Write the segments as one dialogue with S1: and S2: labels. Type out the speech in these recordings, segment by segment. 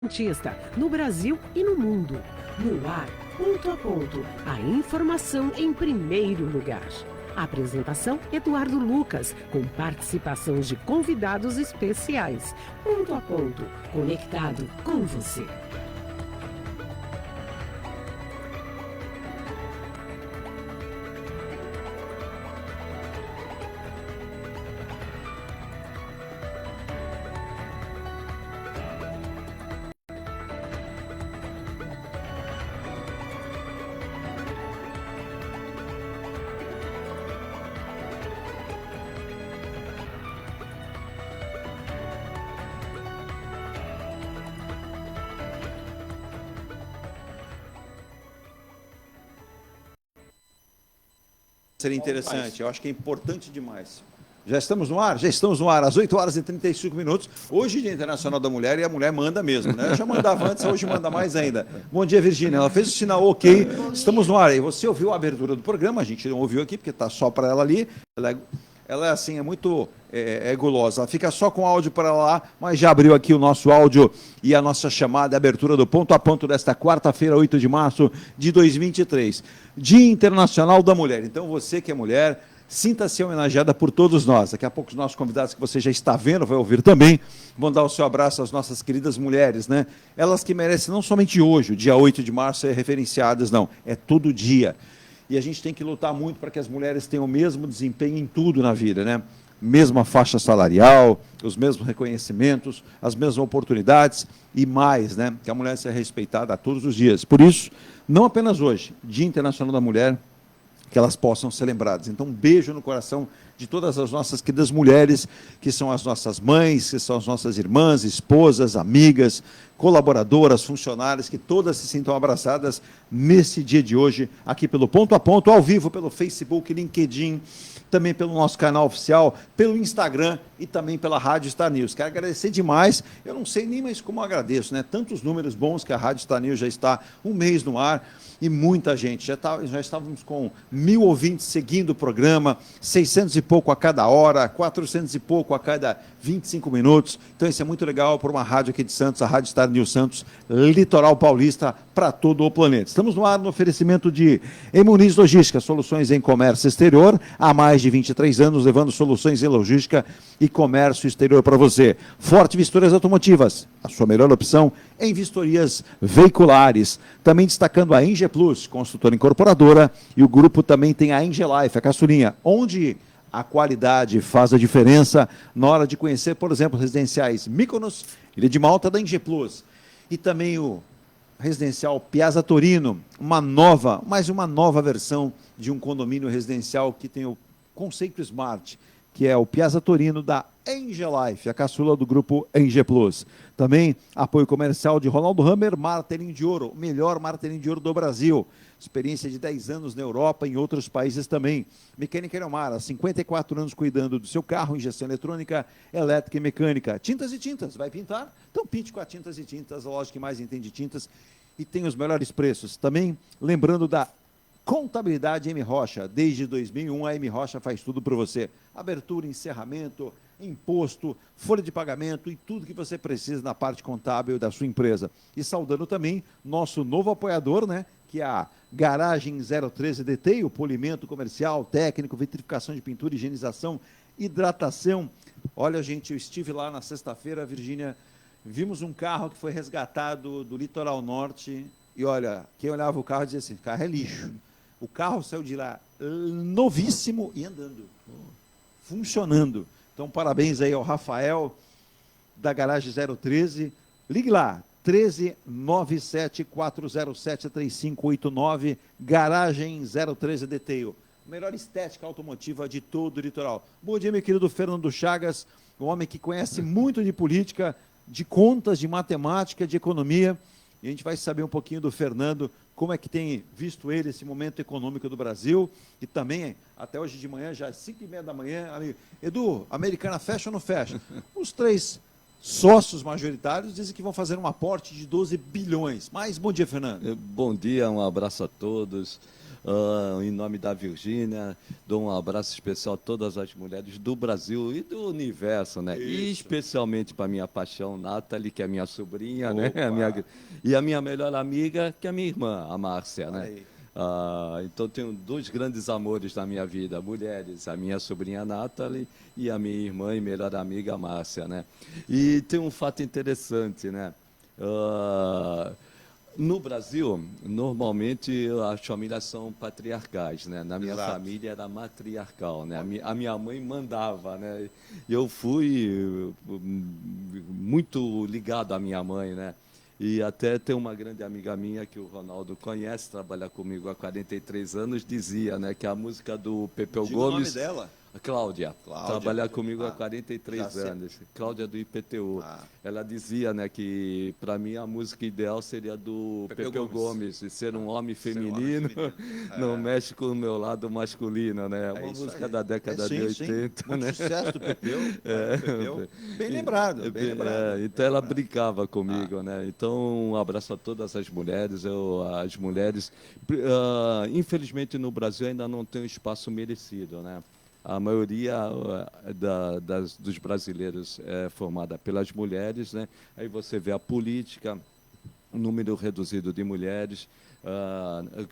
S1: Cientista, no Brasil e no mundo. No ar, ponto a ponto, a informação em primeiro lugar. A apresentação, Eduardo Lucas, com participação de convidados especiais. Ponto a ponto, conectado com você.
S2: Seria interessante, eu acho que é importante demais. Já estamos no ar? Já estamos no ar, às 8 horas e 35 minutos. Hoje, Dia Internacional da Mulher, e a mulher manda mesmo, né? Eu já mandava antes, hoje manda mais ainda. Bom dia, Virgínia. Ela fez o sinal ok, estamos no ar. E você ouviu a abertura do programa, a gente não ouviu aqui, porque está só para ela ali. Ela é assim, é muito gulosa. Ela fica só com áudio para lá, mas já abriu aqui o nosso áudio e a nossa chamada, a abertura do Ponto a Ponto desta quarta-feira, 8 de março de 2023. Dia Internacional da Mulher. Então, você que é mulher, sinta-se homenageada por todos nós. Daqui a pouco os nossos convidados que você já está vendo, vai ouvir também, vão dar o seu abraço às nossas queridas mulheres, né? Elas que merecem não somente hoje, o dia 8 de março, ser referenciadas, não. É todo dia. E a gente tem que lutar muito para que as mulheres tenham o mesmo desempenho em tudo na vida, né? Mesma faixa salarial, os mesmos reconhecimentos, as mesmas oportunidades e mais, né? Que a mulher seja respeitada a todos os dias. Por isso, não apenas hoje, Dia Internacional da Mulher, que elas possam ser lembradas. Então, um beijo no coração de todas as nossas queridas mulheres, que são as nossas mães, que são as nossas irmãs, esposas, amigas, colaboradoras, funcionárias, que todas se sintam abraçadas nesse dia de hoje, aqui pelo Ponto a Ponto, ao vivo, pelo Facebook, LinkedIn, também pelo nosso canal oficial, pelo Instagram e também pela Rádio Star News. Quero agradecer demais, eu não sei nem mais como agradeço, né? Tantos números bons que a Rádio Star News já está um mês no ar, e muita gente, já estávamos com 1.000 ouvintes seguindo o programa, 600 e pouco a cada hora, 400 e pouco a cada 25 minutos, então isso é muito legal para uma rádio aqui de Santos, a Rádio Star News Santos, litoral paulista, para todo o planeta. Estamos no ar no oferecimento de Emuniz Logística, soluções em comércio exterior, há mais de 23 anos, levando soluções em logística e comércio exterior para você. Forte Vistorias Automotivas, a sua melhor opção em vistorias veiculares. Também destacando a Enge Plus, construtora incorporadora, e o grupo também tem a Enge Life, a caçulinha, onde a qualidade faz a diferença na hora de conhecer, por exemplo, residenciais Mykonos, Ilha de Malta da Enge Plus. E também o residencial Piazza Torino, uma nova versão de um condomínio residencial que tem o conceito Smart, que é o Piazza Torino da Enge Life, a caçula do grupo Enge Plus. Também apoio comercial de Ronaldo Hammer, martelinho de ouro, o melhor martelinho de ouro do Brasil. Experiência de 10 anos na Europa e em outros países também. Mecânica Elmar, 54 anos cuidando do seu carro, injeção eletrônica, elétrica e mecânica. Tintas e tintas, vai pintar? Então pinte com a Tintas e Tintas, a loja que mais entende tintas e tem os melhores preços. Também lembrando da Contabilidade M. Rocha. Desde 2001, a M. Rocha faz tudo para você. Abertura, encerramento, imposto, folha de pagamento e tudo que você precisa na parte contábil da sua empresa. E saudando também nosso novo apoiador, né? Que é a Garagem 013 DT, o polimento comercial, técnico, vitrificação de pintura, higienização, hidratação. Olha, gente, eu estive lá na sexta-feira, Virgínia, vimos um carro que foi resgatado do litoral norte e olha, quem olhava o carro dizia assim, carro é lixo. O carro saiu de lá novíssimo e andando, funcionando. Então, parabéns aí ao Rafael, da Garagem 013. Ligue lá, 1397-407-3589, Garagem 013 Detail. Melhor estética automotiva de todo o litoral. Bom dia, meu querido Fernando Chagas, um homem que conhece muito de política, de contas, de matemática, de economia. E a gente vai saber um pouquinho do Fernando, como é que tem visto ele esse momento econômico do Brasil. E também, até hoje de manhã, já às 5h30 da manhã, amigo, Edu, Americana fecha ou não fecha? Os três sócios majoritários dizem que vão fazer um aporte de 12 bilhões. Mas, bom dia, Fernando.
S3: Bom dia, um abraço a todos. Em nome da Virgínia, dou um abraço especial a todas as mulheres do Brasil e do universo, né? E especialmente para minha paixão, Nathalie, que é minha sobrinha, né? E a minha melhor amiga, que é a minha irmã, a Márcia, né? Então tenho dois grandes amores na minha vida, mulheres, a minha sobrinha Nathalie e a minha irmã e melhor amiga Márcia, né? E tem um fato interessante, né? No Brasil, normalmente as famílias são patriarcais, né? Na minha família era matriarcal, né? A minha mãe mandava, né? Eu fui muito ligado à minha mãe, né? E até tem uma grande amiga minha que o Ronaldo conhece, trabalha comigo há 43 anos, dizia, né, que a música do Pepeu
S2: Diga o nome
S3: Gomes,
S2: dela.
S3: Cláudia, trabalha comigo há 43 anos, Cláudia do IPTU. Ela dizia, né, que para mim a música ideal seria do Pepeu Gomes, de ser um homem feminino, não mexe com o meu lado masculino, né? Uma música da década de 80.
S2: Muito
S3: né?
S2: sucesso do Pepeu. Bem lembrado, bem lembrado.
S3: Então ela brincava comigo, né? Então um abraço a todas as mulheres, as mulheres, infelizmente no Brasil ainda não tem um espaço merecido, né? A maioria dos brasileiros é formada pelas mulheres, né? Aí você vê a política, um número reduzido de mulheres,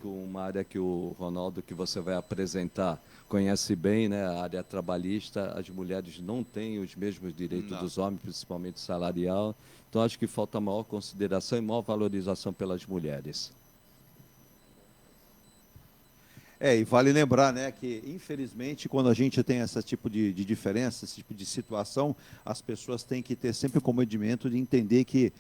S3: uma área que o Ronaldo, que você vai apresentar, conhece bem, né? A área trabalhista, as mulheres não têm os mesmos direitos dos homens, principalmente salarial. Então, acho que falta maior consideração e maior valorização pelas mulheres.
S2: E vale lembrar, né, que infelizmente quando a gente tem esse tipo de diferença, esse tipo de situação, as pessoas têm que ter sempre o comedimento de entender que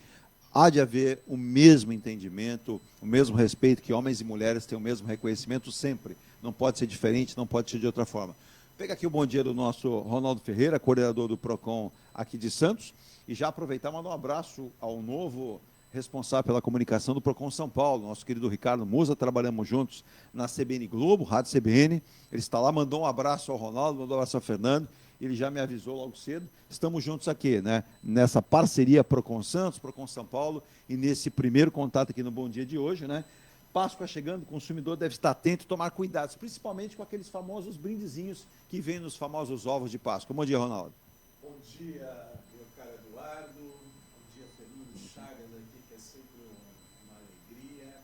S2: há de haver o mesmo entendimento, o mesmo respeito, que homens e mulheres têm o mesmo reconhecimento sempre. Não pode ser diferente, não pode ser de outra forma. Pega aqui o bom dia do nosso Ronaldo Ferreira, coordenador do PROCON aqui de Santos, e já aproveitar e mandar um abraço ao novo responsável pela comunicação do PROCON São Paulo, nosso querido Ricardo Musa. Trabalhamos juntos na CBN Globo, Rádio CBN. Ele está lá, mandou um abraço ao Ronaldo, mandou um abraço ao Fernando. Ele já me avisou logo cedo. Estamos juntos aqui, né? Nessa parceria PROCON Santos, PROCON São Paulo, e nesse primeiro contato aqui no Bom Dia de hoje, né? Páscoa chegando, o consumidor deve estar atento e tomar cuidados, principalmente com aqueles famosos brindezinhos que vêm nos famosos ovos de Páscoa. Bom dia, Ronaldo.
S4: Bom dia, meu caro Eduardo. Bom dia, Fernando Chagas aqui, que é sempre uma alegria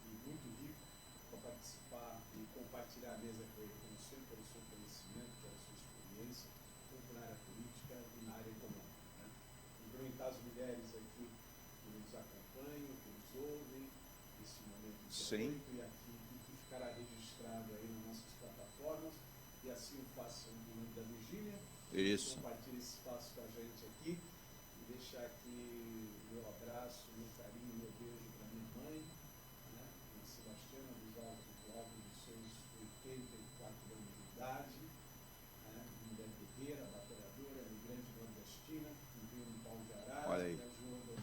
S4: e muito rico para participar e compartilhar a mesa com o senhor, pelo seu conhecimento, pela sua experiência, tanto na área política e na área econômica. Né? Cumprimentar as mulheres aqui que nos acompanham, que nos ouvem nesse momento histórico e aqui que ficará registrado aí nas nossas plataformas, e assim o façam em nome da Virgínia.
S2: Isso.
S4: Compartilhe esse espaço com a gente aqui e deixar aqui meu abraço, meu carinho, meu beijo para minha mãe, né? Dona Sebastiana dos Altos dos seus 84 anos de idade, né? Mulher guerreira, batalhadora, imigrante nordestina, que veio no pau de arara, né?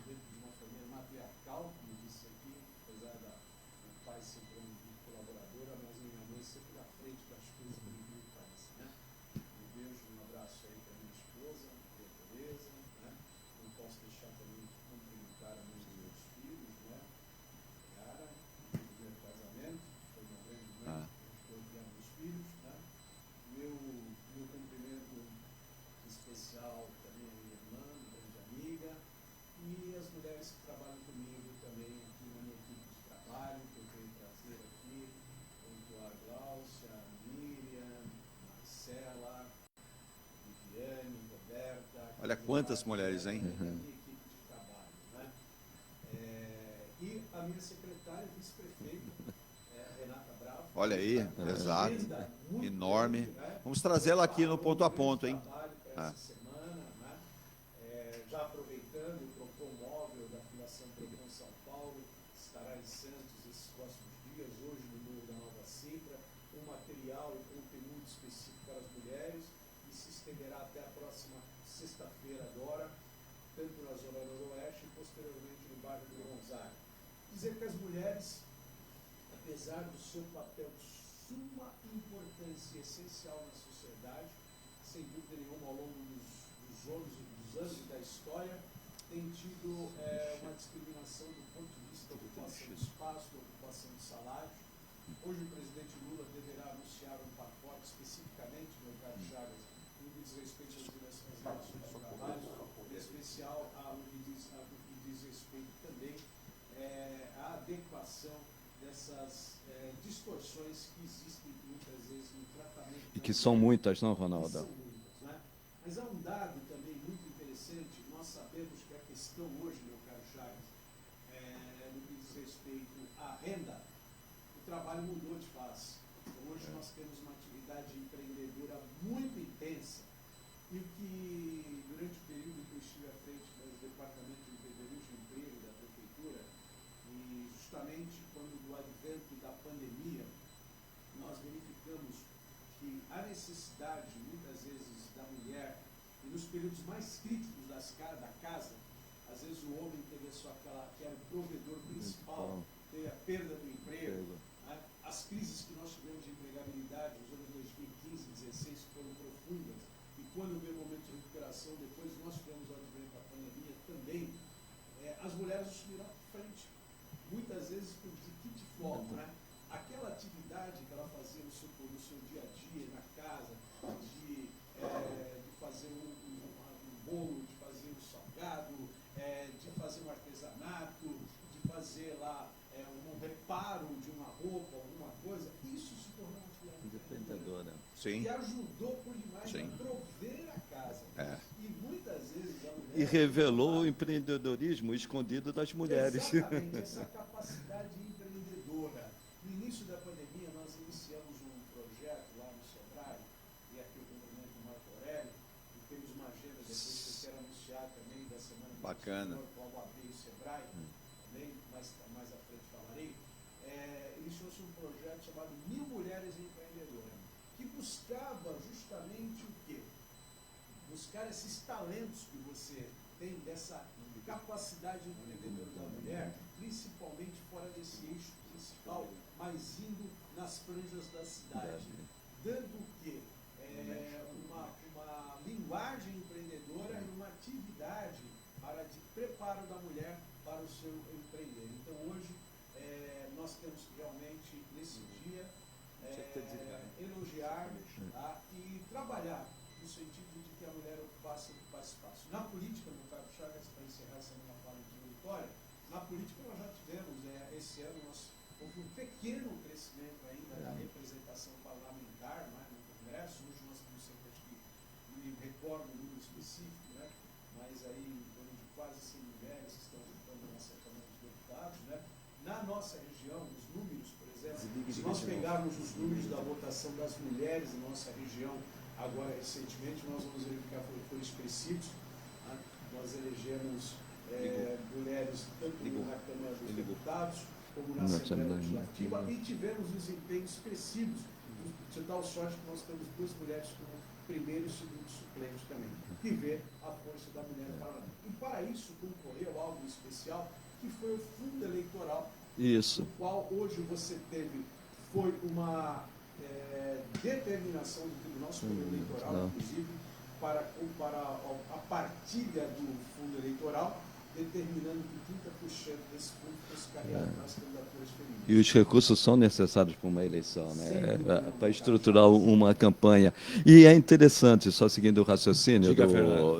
S4: Dentro de uma família matriarcal, como disse aqui, apesar do pai sempre muito colaboradora, mas minha mãe sempre à frente das coisas que me parecem, né? Um abraço aí para minha esposa, Maria Tereza, né? Não posso deixar também de cumprimentar a mãe dos meus filhos, né? Yara, no primeiro casamento, foi uma grande mãe, foi criando os filhos, né? Meu cumprimento especial também à minha irmã, grande amiga, e as mulheres que trabalham comigo também aqui na minha equipe de trabalho, que eu tenho prazer aqui, junto a Gláucia, a Miriam, Marcela, Roberta.
S2: Olha quantas mulheres, hein?
S4: Minha equipe de trabalho, né? E a minha secretária, vice-prefeita, Renata Bravo.
S2: Olha aí, exato. Enorme. Vamos trazê-la aqui no ponto a ponto, hein?
S4: Essa semana, né? Já aproveitando, o PROCON móvel da Fundação PROCON São Paulo estará em Santos esses próximos dias, hoje no Morro da Nova Sintra, um material e conteúdo específico para as mulheres, e se estenderá até a próxima sexta-feira agora, tanto na Zona Noroeste e posteriormente no bairro do Gonzaga. Dizer que as mulheres, apesar do seu papel de suma importância essencial na sociedade, sem dúvida nenhuma ao longo dos anos da história, tem tido uma discriminação do ponto de vista da ocupação do espaço, da ocupação do salário, Hoje o presidente Lula deverá anunciar um pacote especificamente, meu caro Chagas, no que diz respeito às relações de trabalho, em especial ao que diz respeito também à adequação dessas distorções que existem muitas vezes no tratamento.
S3: E que são muitas, não, Ronaldo?
S4: São muitas, né? Mas há um dado também muito interessante. Nós sabemos que a questão hoje, meu caro Chagas, no que diz respeito à renda, o trabalho mudou de face. Então, hoje nós temos uma atividade empreendedora muito intensa e o que, durante o período que eu estive à frente do Departamento de Empreendedorismo e Emprego da Prefeitura, e justamente quando do advento da pandemia, nós verificamos que a necessidade, muitas vezes, da mulher, e nos períodos mais críticos da casa, às vezes o homem teve que era o provedor principal, teve a perda do emprego, né? As crises que nós tivemos de empregabilidade nos anos 2015 e 2016 foram profundas, e quando veio o momento de recuperação, depois nós tivemos o advento da pandemia também, as mulheres assumiram à frente, muitas vezes por de folga, né? Aquela atividade que ela fazia no seu dia a dia, na casa, de fazer um bolo, de fazer um salgado, de fazer um artesanato, de fazer lá um reparo de uma roupa, alguma coisa, isso se tornou uma atividade
S3: Independedora.
S2: Sim.
S4: e ajudou por demais
S2: Sim.
S4: a prover a casa. E muitas vezes a mulher...
S3: E revelou o empreendedorismo escondido das mulheres.
S4: Exatamente, essa capacidade empreendedora. No início da pandemia, nós iniciamos um projeto lá no Sebrae, e aqui o cumprimento do Marco Aurélio, e temos uma agenda depois que eu quero anunciar também da semana do
S2: Bacana.
S4: Senhor, com a UAB e o Sebrae, também, mais à frente falarei. Iniciou-se um projeto chamado 1000 Mulheres Empreendedoras, que buscava justamente o quê? Buscar esses talentos que você tem, dessa capacidade empreendedora da mulher, principalmente fora desse eixo principal, mas indo nas franjas da cidade, dando o quê? Uma linguagem empreendedora e uma atividade de preparo da mulher para o seu empreender. Então, hoje, nós temos que realmente, nesse dia, elogiar, tá? E trabalhar no sentido de que a mulher ocupasse espaço. Na política, no caro Chagas, para encerrar essa minha fala introdutória, na política nós já tivemos, esse ano houve um pequeno crescimento ainda da representação parlamentar, né, no Congresso. Hoje nós temos cerca de, me recordo o número específico, né, mas aí em torno de quase 100 mulheres que estão ocupando a nossa Câmara dos Deputados. Né. Na nossa região, os números, por exemplo, se nós pegarmos os números da votação das mulheres na nossa região, agora recentemente, nós vamos verificar que foram expressivos. Né? Nós elegemos mulheres tanto na Câmara dos Deputados como na Assembleia Legislativa e tivemos desempenhos expressivos. De tal sorte que nós temos 2 mulheres como primeiro e segundo suplente também, que vê a força da mulher no parlamento. E para isso concorreu algo especial, que foi o fundo eleitoral.
S3: Isso.
S4: O qual hoje você foi uma determinação do Tribunal Superior Eleitoral, inclusive, para a partilha do fundo eleitoral, determinando que 30% desse fundo fosse carregado nas candidaturas femininas.
S3: E os recursos são necessários para uma eleição, né? Para estruturar uma campanha. E é interessante, só seguindo o raciocínio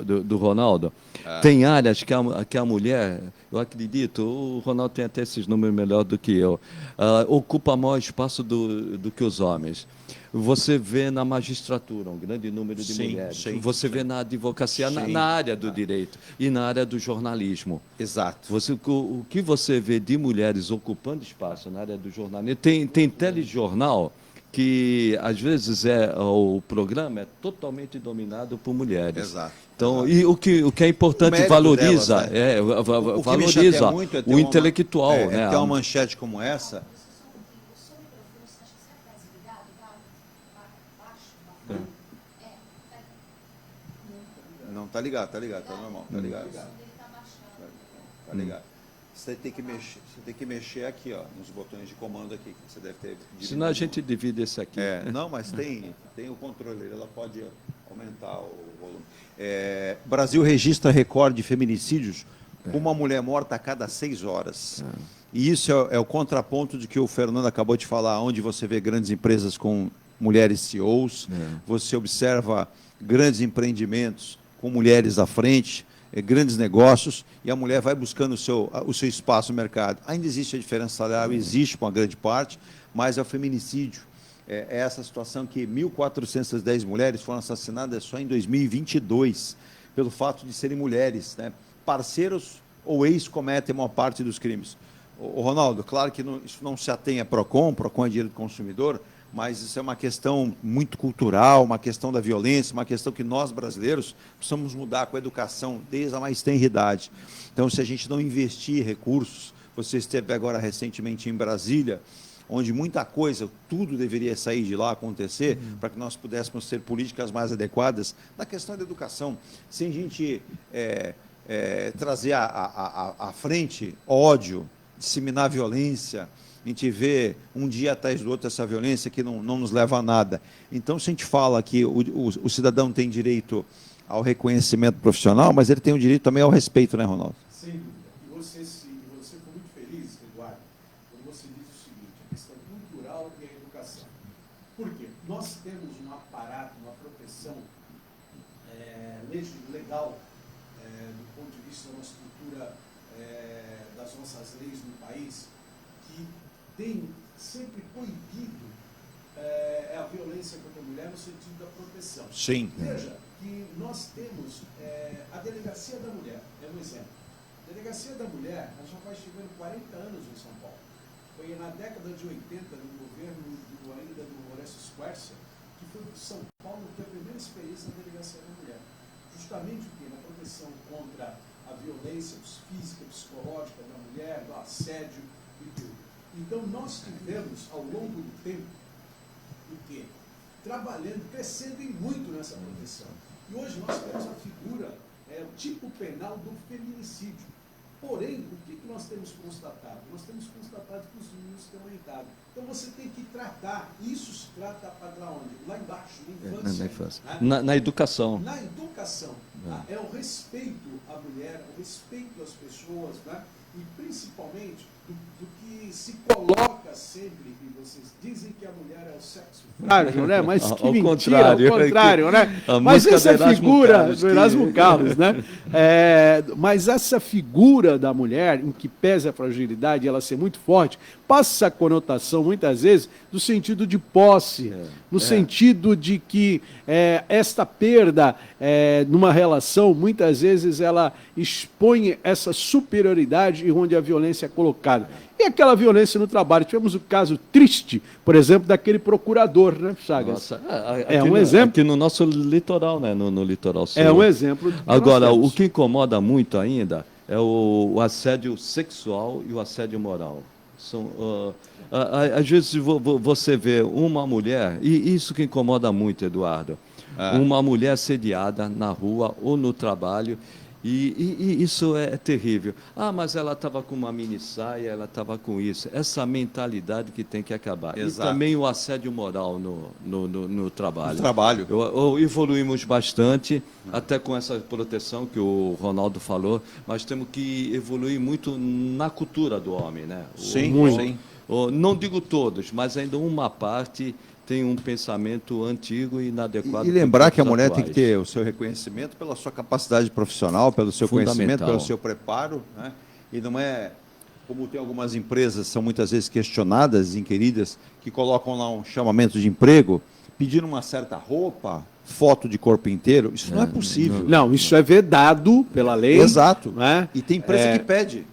S3: do Ronaldo, tem áreas que a mulher, eu acredito, o Ronaldo tem até esses números melhor do que eu, ocupa maior espaço do que os homens. Você vê na magistratura um grande número de mulheres. Você vê na advocacia, na área do direito e na área do jornalismo.
S2: Exato.
S3: O que você vê de mulheres ocupando espaço na área do jornalismo? Tem telejornal que, às vezes, o programa é totalmente dominado por mulheres.
S2: Exato.
S3: Então, e o que é importante, valoriza,
S2: delas, né?
S3: valoriza o intelectual.
S2: Né? Ter uma manchete como essa... Não, tá ligado, tá normal, tá ligado. Tá ligado. Você tem que mexer aqui, ó, nos botões de comando aqui, que você deve ter.
S3: Senão a gente divide esse aqui.
S2: Não, mas tem o controle, ela pode aumentar o volume. Brasil registra recorde de feminicídios uma mulher morta a cada 6 horas. E isso é o contraponto de que o Fernando acabou de falar, onde você vê grandes empresas com mulheres CEOs, você observa grandes empreendimentos com mulheres à frente, grandes negócios, e a mulher vai buscando o seu espaço no mercado. Ainda existe a diferença salarial, existe com uma grande parte, mas é o feminicídio. É essa situação que 1.410 mulheres foram assassinadas só em 2022, pelo fato de serem mulheres, né? Parceiros ou ex cometem uma parte dos crimes. O Ronaldo, claro que isso não se atém a PROCON é direito do consumidor, mas isso é uma questão muito cultural, uma questão da violência, uma questão que nós, brasileiros, precisamos mudar com a educação desde a mais tenra idade. Então, se a gente não investir recursos, você esteve agora recentemente em Brasília, onde muita coisa, tudo deveria sair de lá, acontecer, para que nós pudéssemos ter políticas mais adequadas na questão da educação, sem a gente trazer à frente ódio, disseminar violência. A gente vê um dia atrás do outro essa violência que não nos leva a nada. Então, se a gente fala que o cidadão tem direito ao reconhecimento profissional, mas ele tem o direito também ao respeito, né, Ronaldo?
S4: Sem dúvida. E você foi muito feliz, Eduardo, quando você disse o seguinte, a questão cultural e a educação. Por quê? Nós temos um aparato, uma proteção legal do ponto de vista da nossa cultura, das nossas leis no país, que tem sempre proibido a violência contra a mulher no sentido da proteção.
S2: Sim.
S4: Veja que nós temos a Delegacia da Mulher, é um exemplo. A Delegacia da Mulher, ela já vai chegando 40 anos em São Paulo. Foi na década de 80, no governo ainda do Horácio Quercia, que foi São Paulo que foi a primeira experiência da Delegacia da Mulher. Justamente o quê? Na proteção contra a violência física, psicológica da mulher, do assédio e tudo. Então, nós tivemos, ao longo do tempo, o quê? Trabalhando, crescendo e muito nessa proteção. E hoje nós temos a figura, o tipo penal do feminicídio. Porém, o que nós temos constatado? Nós temos constatado que os meninos têm aumentado. Então você tem que tratar, isso se trata para onde? Lá embaixo, na infância.
S3: Né? Na educação.
S4: Na educação. É o respeito à mulher, o respeito às pessoas, né? E principalmente do que se coloca sempre, e vocês dizem que a mulher é o sexo frágil, né? Mas que
S3: ao
S4: mentira,
S3: contrário,
S4: ao contrário, né?
S3: A
S4: Mas
S3: música
S4: essa
S3: do Erasmo
S4: figura
S3: Carlos,
S4: do Erasmo Carlos, né? Mas essa figura da mulher, em que pesa a fragilidade, ela ser muito forte, passa a conotação, muitas vezes, do sentido de posse, no sentido de que esta perda numa relação, muitas vezes, ela expõe essa superioridade e onde a violência é colocada. E aquela violência no trabalho. Tivemos o caso triste, por exemplo, daquele procurador, né, Chagas?
S3: Nossa,
S4: um exemplo.
S3: Aqui no nosso litoral, né? No litoral sul.
S4: É um exemplo.
S3: Agora, o que incomoda muito ainda é o assédio sexual e o assédio moral. Às vezes você vê uma mulher, e isso que incomoda muito, Eduardo, uma mulher assediada na rua ou no trabalho, e isso é terrível. Mas ela estava com uma mini saia, ela estava com isso. Essa mentalidade que tem que acabar.
S2: Exato.
S3: E também o assédio moral no trabalho.
S2: No trabalho.
S3: Evoluímos bastante, até com essa proteção que o Ronaldo falou, mas temos que evoluir muito na cultura do homem, né?
S2: Sim, sim.
S3: Não digo todos, mas ainda uma parte tem um pensamento antigo e inadequado.
S2: E lembrar que a mulher tem que ter o seu reconhecimento pela sua capacidade profissional, pelo seu conhecimento, pelo seu preparo, né? E não é como tem algumas empresas, são muitas vezes questionadas, inquiridas, que colocam lá um chamamento de emprego, pedindo uma certa roupa, foto de corpo inteiro. Isso não é possível.
S4: Não, isso é vedado pela lei.
S2: Exato.
S4: Né?
S2: E tem empresa que pede.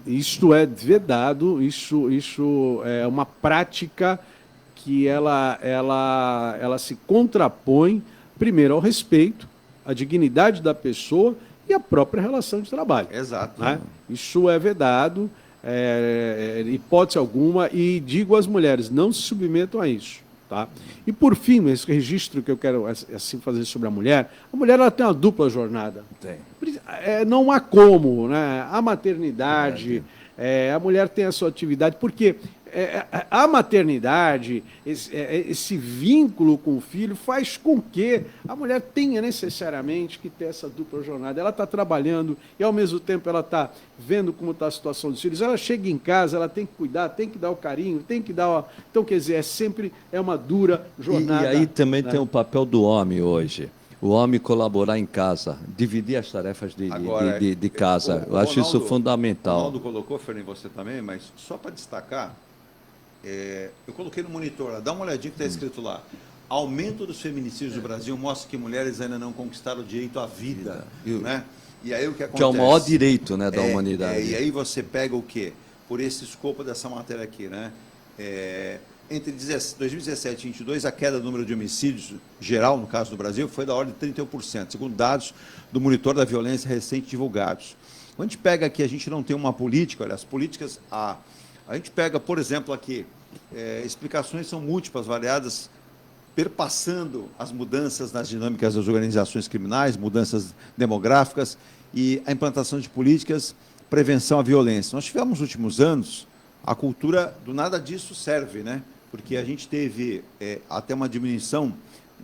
S4: Isto é vedado, isso é uma prática que ela se contrapõe, primeiro, ao respeito, à dignidade da pessoa e à própria relação de trabalho.
S2: Exato.
S4: Né? Isso é vedado, hipótese alguma, e digo às mulheres, não se submetam a isso. Tá? E, por fim, esse registro que eu quero assim fazer sobre a mulher ela tem uma dupla jornada.
S3: Tem.
S4: Não há como, né? A maternidade... a mulher tem a sua atividade, porque a maternidade, esse vínculo com o filho, faz com que a mulher tenha necessariamente que ter essa dupla jornada. Ela está trabalhando e, ao mesmo tempo, ela está vendo como está a situação dos filhos. Ela chega em casa, ela tem que cuidar, tem que dar o carinho, tem que dar... Então, quer dizer, sempre uma dura jornada.
S3: E aí também,
S4: né?
S3: tem o papel do homem hoje. O homem colaborar em casa, dividir as tarefas de casa. Eu acho isso fundamental.
S2: O Ronaldo colocou, Fernando, você também, mas só para destacar, eu coloquei no monitor, dá uma olhadinha que está escrito lá. Aumento dos feminicídios no Brasil mostra que mulheres ainda não conquistaram o direito à vida. Né? E aí o que acontece?
S3: Que é o maior direito, né, da humanidade.
S2: E aí você pega o quê? Por esse escopo dessa matéria aqui, né? Entre 2017 e 2022, a queda do número de homicídios geral, no caso do Brasil, foi da ordem de 31%, segundo dados do Monitor da Violência recente divulgados. Quando a gente pega aqui, a gente não tem uma política, olha, as políticas... A gente pega, por exemplo, aqui, explicações são múltiplas, variadas, perpassando as mudanças nas dinâmicas das organizações criminais, mudanças demográficas e a implantação de políticas, prevenção à violência. Nós tivemos, nos últimos anos, a cultura do nada disso serve, né? Porque a gente teve até uma diminuição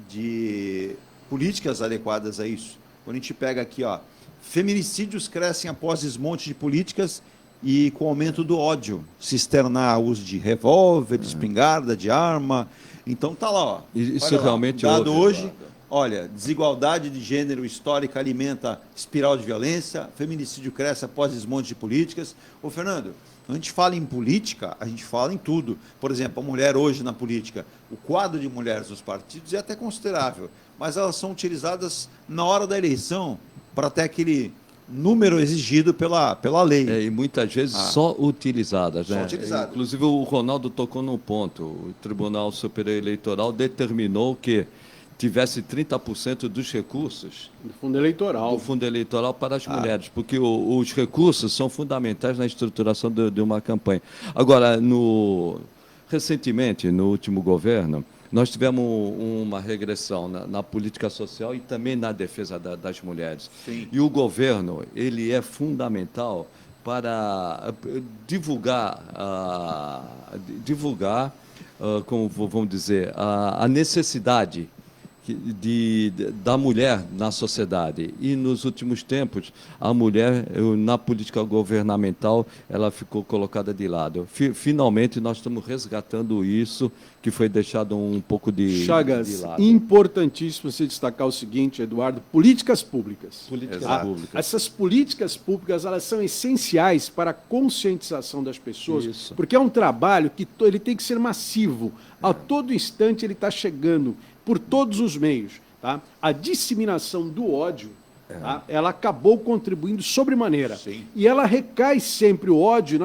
S2: de políticas adequadas a isso. Quando a gente pega aqui, ó, feminicídios crescem após desmonte de políticas e com o aumento do ódio, se externar o uso de revólver, de espingarda, de arma. Então tá lá, ó.
S3: Isso realmente
S2: dado hoje, olha, desigualdade de gênero histórica alimenta espiral de violência, feminicídio cresce após desmonte de políticas. Ô, Fernando, quando a gente fala em política, a gente fala em tudo. Por exemplo, a mulher hoje na política, o quadro de mulheres nos partidos é até considerável, mas elas são utilizadas na hora da eleição para ter aquele número exigido pela lei.
S3: E muitas vezes só utilizadas. Né?
S2: Só utilizadas.
S3: Inclusive, o Ronaldo tocou num ponto. O Tribunal Superior Eleitoral determinou que tivesse 30% dos recursos
S4: do fundo eleitoral
S3: para as mulheres, porque os recursos são fundamentais na estruturação de uma campanha. Agora, recentemente, no último governo, nós tivemos uma regressão na política social e também na defesa das mulheres.
S2: Sim.
S3: E o governo, ele é fundamental para divulgar, como vamos dizer, a necessidade da mulher na sociedade. E nos últimos tempos, a mulher, na política governamental, ela ficou colocada de lado. Finalmente, nós estamos resgatando isso, que foi deixado um pouco de lado.
S4: Importantíssimo você destacar o seguinte, Eduardo, políticas públicas.
S3: Públicas.
S4: Essas políticas públicas, elas são essenciais para a conscientização das pessoas,
S3: Isso.
S4: porque é um trabalho que ele tem que ser massivo. A todo instante ele está chegando por todos os meios. Tá? A disseminação do ódio, tá? Ela acabou contribuindo sobremaneira.
S2: Sim.
S4: E ela recai sempre o ódio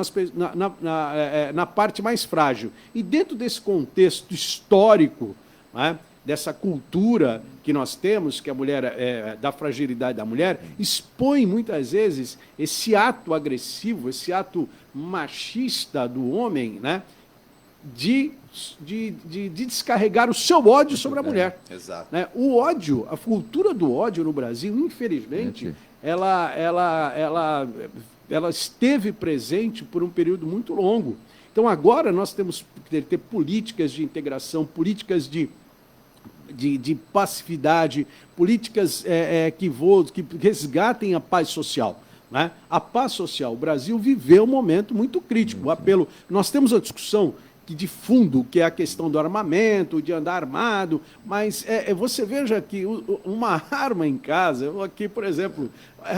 S4: na parte mais frágil. E dentro desse contexto histórico, né, dessa cultura que nós temos, que a mulher, da fragilidade da mulher, expõe muitas vezes esse ato agressivo, esse ato machista do homem, né, de descarregar o seu ódio sobre a mulher.
S2: Exato.
S4: Né? O ódio, a cultura do ódio no Brasil, infelizmente, ela esteve presente por um período muito longo. Então, agora nós temos que ter políticas de integração, políticas de passividade, políticas que resgatem a paz social. Né? A paz social. O Brasil viveu um momento muito crítico. O apelo. Nós temos a discussão de fundo, que é a questão do armamento, de andar armado, mas você veja que uma arma em casa, aqui, por exemplo,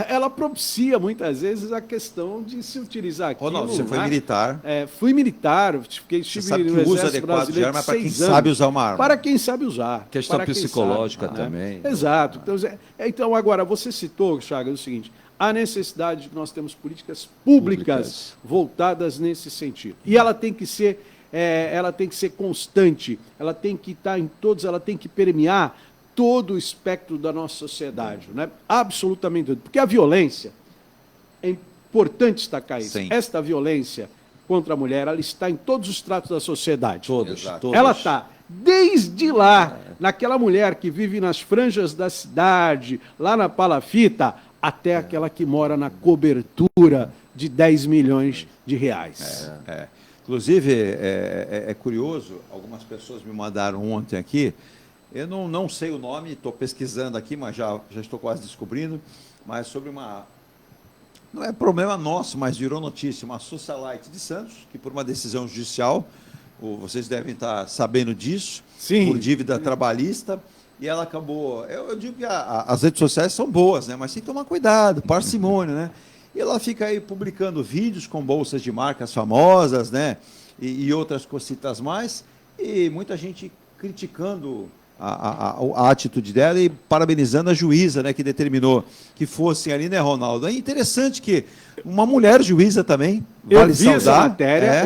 S4: ela propicia muitas vezes a questão de se utilizar aquilo.
S2: Ronaldo, você foi militar.
S4: Fui militar, estive
S2: sabe
S4: no
S2: que o uso
S4: Exército
S2: adequado de
S4: Brasileiro
S2: arma é para quem
S4: 6 anos.
S2: sabe usar uma arma.
S4: Para quem sabe usar.
S3: Questão
S4: para quem
S3: psicológica
S4: sabe,
S3: também.
S4: Né? Exato. Então, agora, você citou, Chagas, o seguinte, a necessidade de nós termos políticas públicas voltadas nesse sentido. E ela tem que ser constante, ela tem que estar em todos, ela tem que permear todo o espectro da nossa sociedade, né? Absolutamente tudo. Porque a violência, é importante destacar isso,
S2: Sim.
S4: esta violência contra a mulher, ela está em todos os tratos da sociedade.
S3: Todos.
S4: Ela está desde lá, naquela mulher que vive nas franjas da cidade, lá na palafita, até aquela que mora na cobertura de 10 milhões de reais.
S2: Inclusive, é curioso, algumas pessoas me mandaram ontem aqui, eu não sei o nome, estou pesquisando aqui, mas já estou quase descobrindo, mas sobre uma... Não é problema nosso, mas virou notícia, uma socialite de Santos, que por uma decisão judicial, vocês devem estar sabendo disso,
S5: Sim.
S2: por dívida trabalhista, e ela acabou... Eu digo que as redes sociais são boas, né? Mas tem que tomar cuidado, parcimônia, né? E ela fica aí publicando vídeos com bolsas de marcas famosas, né? E outras cositas mais, e muita gente criticando a atitude dela e parabenizando a juíza, né, que determinou que fossem ali, né, Ronaldo? É interessante que uma mulher juíza também, vale saudar.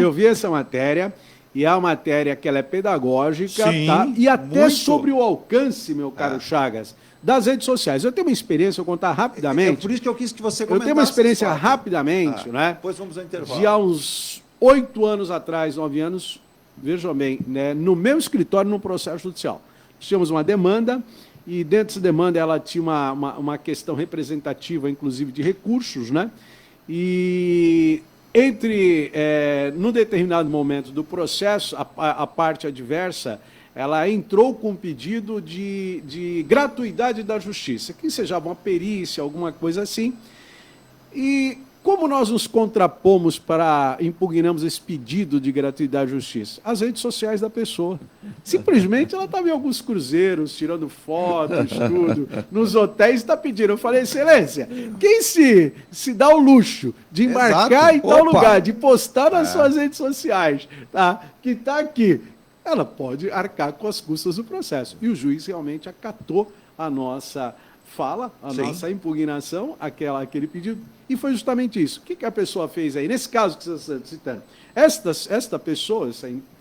S5: Eu vi essa matéria, e é uma matéria que ela é pedagógica,
S2: Sim,
S5: tá? E até
S2: muito.
S5: sobre o alcance, meu caro Chagas, das redes sociais. Eu tenho uma experiência, eu vou contar rapidamente.
S2: Por isso que eu quis que você
S5: Eu
S2: comentasse.
S5: tenho uma experiência
S2: esse fato.
S5: rapidamente, né?
S2: Depois vamos ao intervalo.
S5: De há uns 8 anos atrás, 9 anos, vejam bem, né, no meu escritório, no processo judicial. Tínhamos uma demanda, e dentro dessa demanda ela tinha uma questão representativa, inclusive, de recursos, né? E num determinado momento do processo, a parte adversa, ela entrou com um pedido de gratuidade da justiça, que seja uma perícia, alguma coisa assim. E como nós nos contrapomos impugnamos esse pedido de gratuidade da justiça? As redes sociais da pessoa. Simplesmente ela estava em alguns cruzeiros, tirando fotos, tudo, nos hotéis está pedindo. Eu falei, excelência, quem se dá o luxo de embarcar em tal lugar, de postar nas suas redes sociais, tá? Que está aqui, ela pode arcar com as custas do processo. E o juiz realmente acatou a nossa fala, nossa impugnação, aquele pedido, e foi justamente isso. O que a pessoa fez aí? Nesse caso que você está citando, esta pessoa,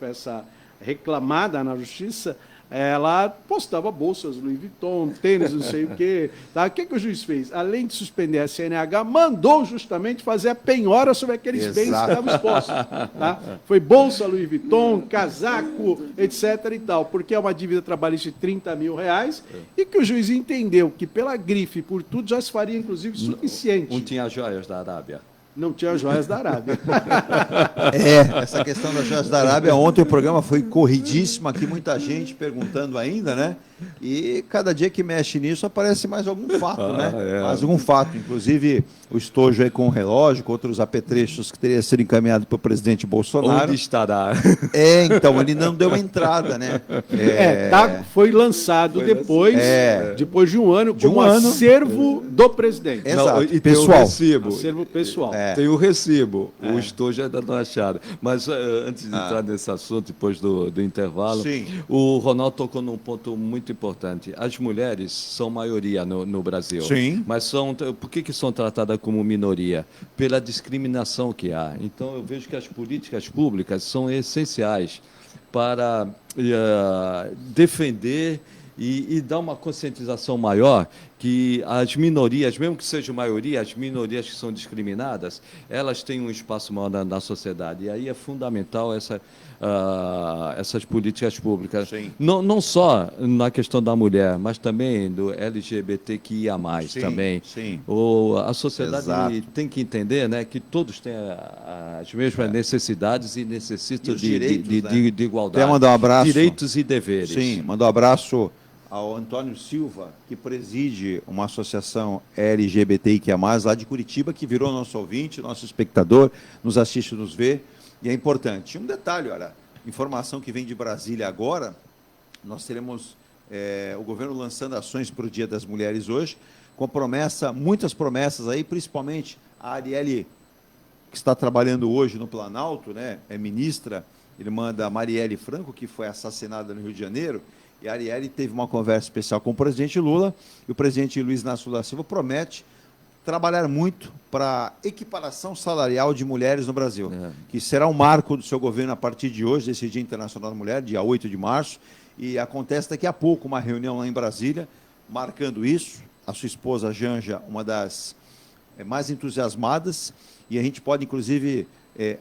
S5: essa reclamada na justiça, ela postava bolsas Louis Vuitton, tênis, não sei o quê. Tá? O que o juiz fez? Além de suspender a CNH, mandou justamente fazer a penhora sobre aqueles bens que estavam expostos. Tá? Foi bolsa Louis Vuitton, casaco, etc. e tal, porque é uma dívida trabalhista de R$30 mil, e que o juiz entendeu que pela grife, por tudo, já se faria, inclusive, suficiente.
S3: Não tinha joias da Arábia.
S5: Não tinha joias da Arábia.
S2: Essa questão das joias da Arábia, ontem o programa foi corridíssimo aqui, muita gente perguntando ainda, né? E cada dia que mexe nisso aparece mais algum fato, né? Mais algum fato, inclusive o estojo aí com o relógio, com outros apetrechos que teria sido encaminhado para o presidente Bolsonaro.
S3: Onde estará?
S2: Então, ele não deu entrada, né?
S5: Foi lançado depois de um ano, como acervo do presidente.
S2: Exato.
S3: E
S2: pessoal.
S3: tem o recibo.
S5: Acervo pessoal.
S3: Tem o recibo. O estojo ainda não acharam. Mas antes de entrar nesse assunto, depois do intervalo,
S2: Sim.
S3: o Ronaldo tocou num ponto muito importante. As mulheres são maioria no Brasil.
S2: Sim.
S3: Mas por que são tratadas como minoria? Pela discriminação que há. Então, eu vejo que as políticas públicas são essenciais para defender e dar uma conscientização maior que as minorias, mesmo que seja maioria, as minorias que são discriminadas, elas têm um espaço maior na sociedade. E aí é fundamental essas políticas públicas. Não só na questão da mulher, mas também do LGBTQIA+, também.
S2: Sim.
S3: A sociedade tem que entender, né, que todos têm as mesmas necessidades e necessitam de igualdade.
S2: Quero mandar um abraço.
S3: Direitos e deveres.
S2: Sim, mandar um abraço ao Antônio Silva, que preside uma associação LGBTIQIA+, lá de Curitiba, que virou nosso ouvinte, nosso espectador, nos assiste, nos vê, e é importante. Um detalhe, olha, informação que vem de Brasília agora, nós teremos o governo lançando ações para o Dia das Mulheres hoje, com muitas promessas aí, principalmente a Arielle, que está trabalhando hoje no Planalto, né, é ministra, irmã da Marielle Franco, que foi assassinada no Rio de Janeiro, e a Arielle teve uma conversa especial com o presidente Lula, e o presidente Luiz Inácio Lula da Silva promete trabalhar muito para a equiparação salarial de mulheres no Brasil, que será um marco do seu governo a partir de hoje, desse Dia Internacional da Mulher, dia 8 de março, e acontece daqui a pouco uma reunião lá em Brasília, marcando isso. A sua esposa, Janja, uma das mais entusiasmadas, e a gente pode, inclusive,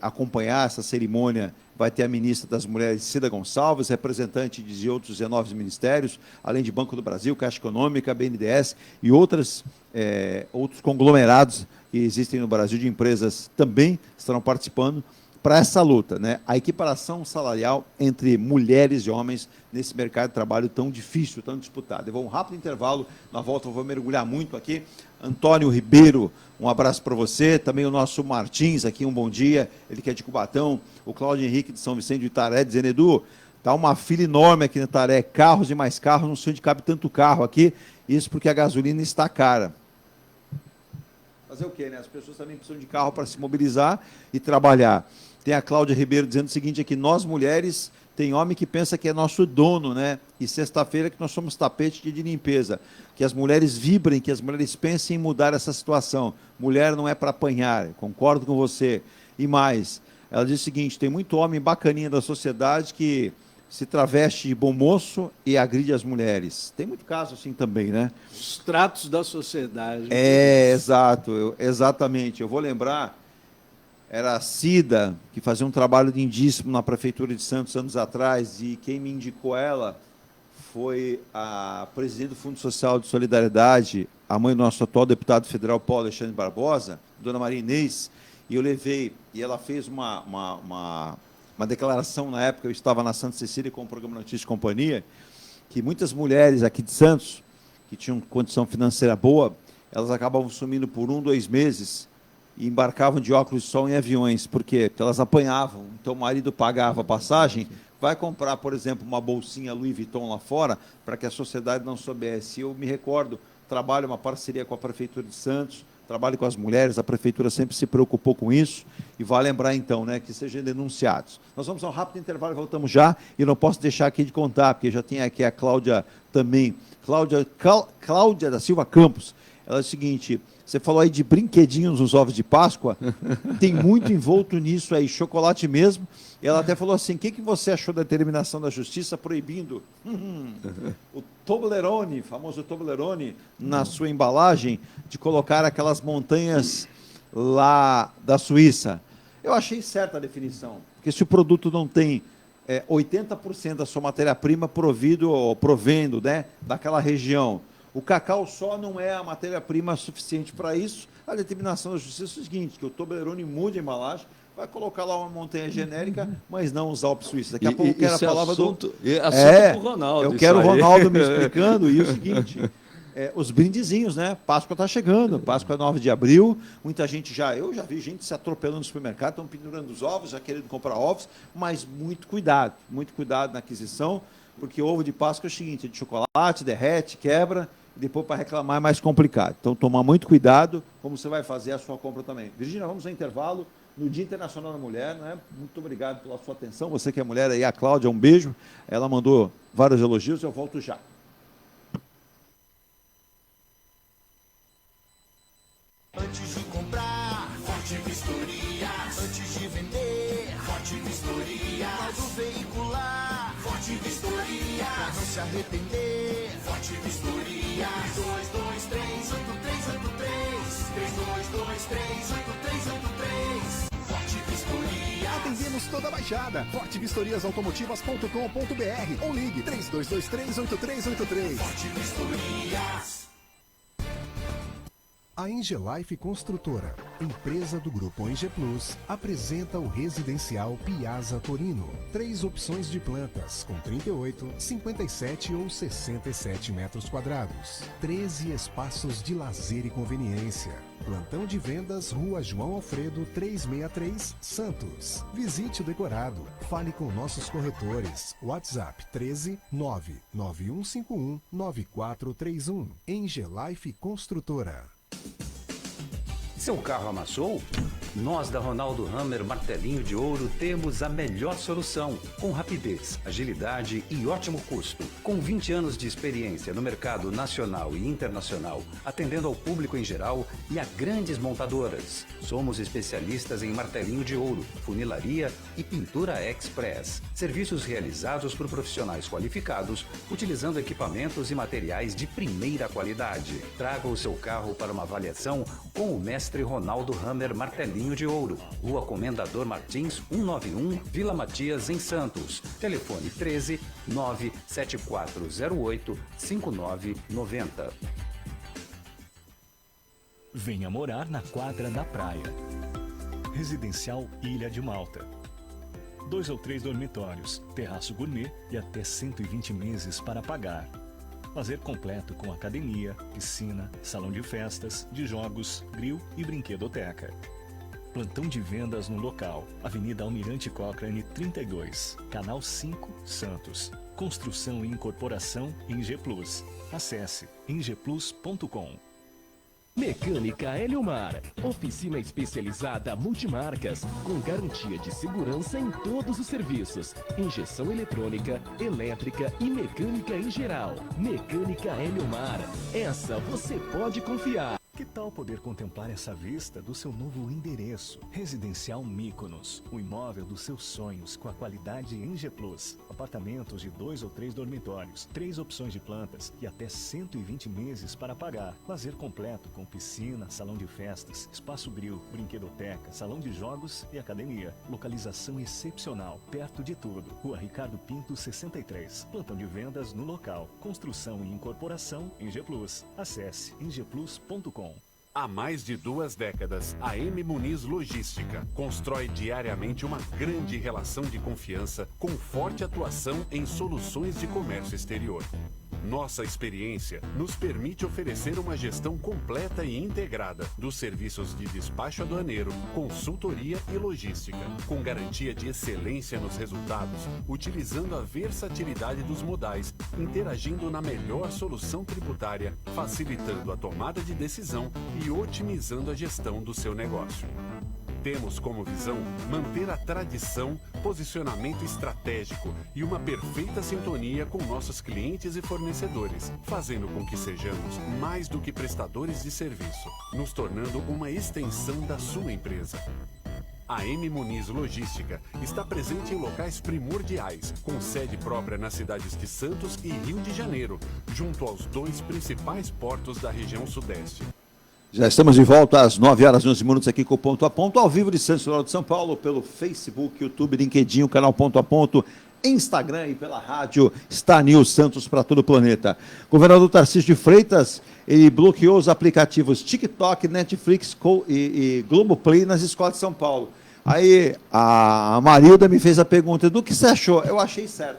S2: acompanhar essa cerimônia. Vai ter a ministra das Mulheres, Cida Gonçalves, representante de outros 19 ministérios, além de Banco do Brasil, Caixa Econômica, BNDES e outros conglomerados que existem no Brasil, de empresas também estarão participando para essa luta, né? A equiparação salarial entre mulheres e homens nesse mercado de trabalho tão difícil, tão disputado. Eu vou um rápido intervalo, na volta eu vou mergulhar muito aqui. Antônio Ribeiro, um abraço para você. Também o nosso Martins aqui, um bom dia. Ele que é de Cubatão. O Cláudio Henrique de São Vicente do Itaré, dizendo, Edu, tá uma fila enorme aqui no Itaré, carros e mais carros, não sei onde cabe tanto carro aqui. Isso porque a gasolina está cara. Fazer o quê, né? As pessoas também precisam de carro para se mobilizar e trabalhar. Tem a Cláudia Ribeiro dizendo o seguinte aqui, nós mulheres, tem homem que pensa que é nosso dono, né? E sexta-feira que nós somos tapete de limpeza. Que as mulheres vibrem, que as mulheres pensem em mudar essa situação. Mulher não é para apanhar, concordo com você. E mais, ela diz o seguinte, tem muito homem bacaninha da sociedade que se traveste de bom moço e agride as mulheres. Tem muito caso assim também, né?
S5: Os tratos da sociedade.
S2: Exato, exatamente. Eu vou lembrar, era a Cida, que fazia um trabalho lindíssimo na Prefeitura de Santos anos atrás, e quem me indicou ela foi a presidente do Fundo Social de Solidariedade, a mãe do nosso atual deputado federal Paulo Alexandre Barbosa, dona Maria Inês, e eu levei, e ela fez uma declaração na época, eu estava na Santa Cecília com o programa Notícia e Companhia, que muitas mulheres aqui de Santos, que tinham condição financeira boa, elas acabavam sumindo por 1, 2 meses e embarcavam de óculos de sol em aviões. Por quê? Porque elas apanhavam. Então o marido pagava a passagem, vai comprar, por exemplo, uma bolsinha Louis Vuitton lá fora, para que a sociedade não soubesse. Eu me recordo, trabalho uma parceria com a Prefeitura de Santos, trabalho com as mulheres, a Prefeitura sempre se preocupou com isso, e vai lembrar então, né, que sejam denunciados. Nós vamos a um rápido intervalo e voltamos já, e não posso deixar aqui de contar, porque já tem aqui a Cláudia também, Cláudia da Silva Campos. Ela é o seguinte, você falou aí de brinquedinhos nos ovos de Páscoa, tem muito envolto nisso aí, chocolate mesmo. Ela até falou assim, o que você achou da determinação da Justiça proibindo o Toblerone, famoso Toblerone, na sua embalagem, de colocar aquelas montanhas lá da Suíça? Eu achei certa a definição, porque se o produto não tem 80% da sua matéria-prima provendo, né, daquela região, o cacau só não é a matéria-prima suficiente para isso, a determinação da Justiça é o seguinte, que o Toblerone mude a embalagem, vai colocar lá uma montanha genérica, mas não os Alpes Suíços. Daqui a pouco eu quero a palavra
S3: assunto
S2: pro
S3: Ronaldo.
S2: Eu quero o Ronaldo me explicando, e o seguinte, os brindezinhos, né? Páscoa está chegando, Páscoa é 9 de abril, muita gente eu já vi gente se atropelando no supermercado, estão pendurando os ovos, já querendo comprar ovos, mas muito cuidado na aquisição, porque ovo de Páscoa é o seguinte, de chocolate, derrete, quebra, e depois para reclamar é mais complicado. Então, tomar muito cuidado como você vai fazer a sua compra também. Virgínia, vamos ao intervalo no Dia Internacional da Mulher, né? Muito obrigado pela sua atenção. Você que é mulher aí, a Cláudia, um beijo. Ela mandou vários elogios, eu volto já.
S6: Antes de comprar, Forte Vistoria. Antes de vender, Forte Vistoria. Laudo veicular, Forte Vistoria. Pra não se arrepender, Forte Vistoria. 3223-8383. 3223-8383. Forte Vistoria.
S7: Atendemos toda a Baixada. fortevistoriasautomotivas.com.br ou ligue 3223-8383.
S6: Forte Vistorias.
S7: A Engelife Construtora, empresa do Grupo Enge Plus, apresenta o residencial Piazza Torino. 3 opções de plantas, com 38, 57 ou 67 metros quadrados. 13 espaços de lazer e conveniência. Plantão de vendas, Rua João Alfredo, 363, Santos. Visite o decorado. Fale com nossos corretores. WhatsApp 13 99151 9431. Engelife Construtora.
S8: Seu carro amassou? Nós da Ronaldo Hammer Martelinho de Ouro temos a melhor solução, com rapidez, agilidade e ótimo custo. Com 20 anos de experiência no mercado nacional e internacional, atendendo ao público em geral e a grandes montadoras. Somos especialistas em martelinho de ouro, funilaria e pintura express. Serviços realizados por profissionais qualificados, utilizando equipamentos e materiais de primeira qualidade. Traga o seu carro para uma avaliação com o mestre Ronaldo Hammer Martelinho de Ouro, Rua Comendador Martins, 191, Vila Matias, em Santos. Telefone 13 97408 5990.
S9: Venha morar na quadra da praia. Residencial Ilha de Malta. 2 ou 3 dormitórios, terraço gourmet e até 120 meses para pagar. Lazer completo com academia, piscina, salão de festas, de jogos, grill e brinquedoteca. Plantão de vendas no local, Avenida Almirante Cochrane 32, Canal 5, Santos. Construção e incorporação em G Plus. Acesse engeplus.com.
S10: Mecânica Heliomar, oficina especializada multimarcas, com garantia de segurança em todos os serviços, injeção eletrônica, elétrica e mecânica em geral. Mecânica Heliomar, essa você pode confiar.
S9: Que tal poder contemplar essa vista do seu novo endereço? Residencial Mykonos, o imóvel dos seus sonhos com a qualidade em G Plus. Apartamentos de 2 ou 3 dormitórios, 3 opções de plantas e até 120 meses para pagar. Lazer completo com piscina, salão de festas, espaço grill, brinquedoteca, salão de jogos e academia. Localização excepcional, perto de tudo. Rua Ricardo Pinto 63. Plantão de vendas no local. Construção e incorporação em G Plus. Acesse engeplus.com.
S11: Há mais de 2 décadas, a M Muniz Logística constrói diariamente uma grande relação de confiança com forte atuação em soluções de comércio exterior. Nossa experiência nos permite oferecer uma gestão completa e integrada dos serviços de despacho aduaneiro, consultoria e logística, com garantia de excelência nos resultados, utilizando a versatilidade dos modais, interagindo na melhor solução tributária, facilitando a tomada de decisão e otimizando a gestão do seu negócio. Temos como visão manter a tradição, posicionamento estratégico e uma perfeita sintonia com nossos clientes e fornecedores, fazendo com que sejamos mais do que prestadores de serviço, nos tornando uma extensão da sua empresa. A M Muniz Logística está presente em locais primordiais, com sede própria nas cidades de Santos e Rio de Janeiro, junto aos 2 principais portos da região sudeste.
S2: Já estamos de volta às 9h11 aqui com o Ponto a Ponto, ao vivo de Santos, de São Paulo, pelo Facebook, YouTube, LinkedIn, o canal Ponto a Ponto, Instagram e pela rádio Star News Santos para todo o planeta. Governador Tarcísio de Freitas, ele bloqueou os aplicativos TikTok, Netflix e Globoplay nas escolas de São Paulo. Aí a Marilda me fez a pergunta, do que você achou? Eu achei certo.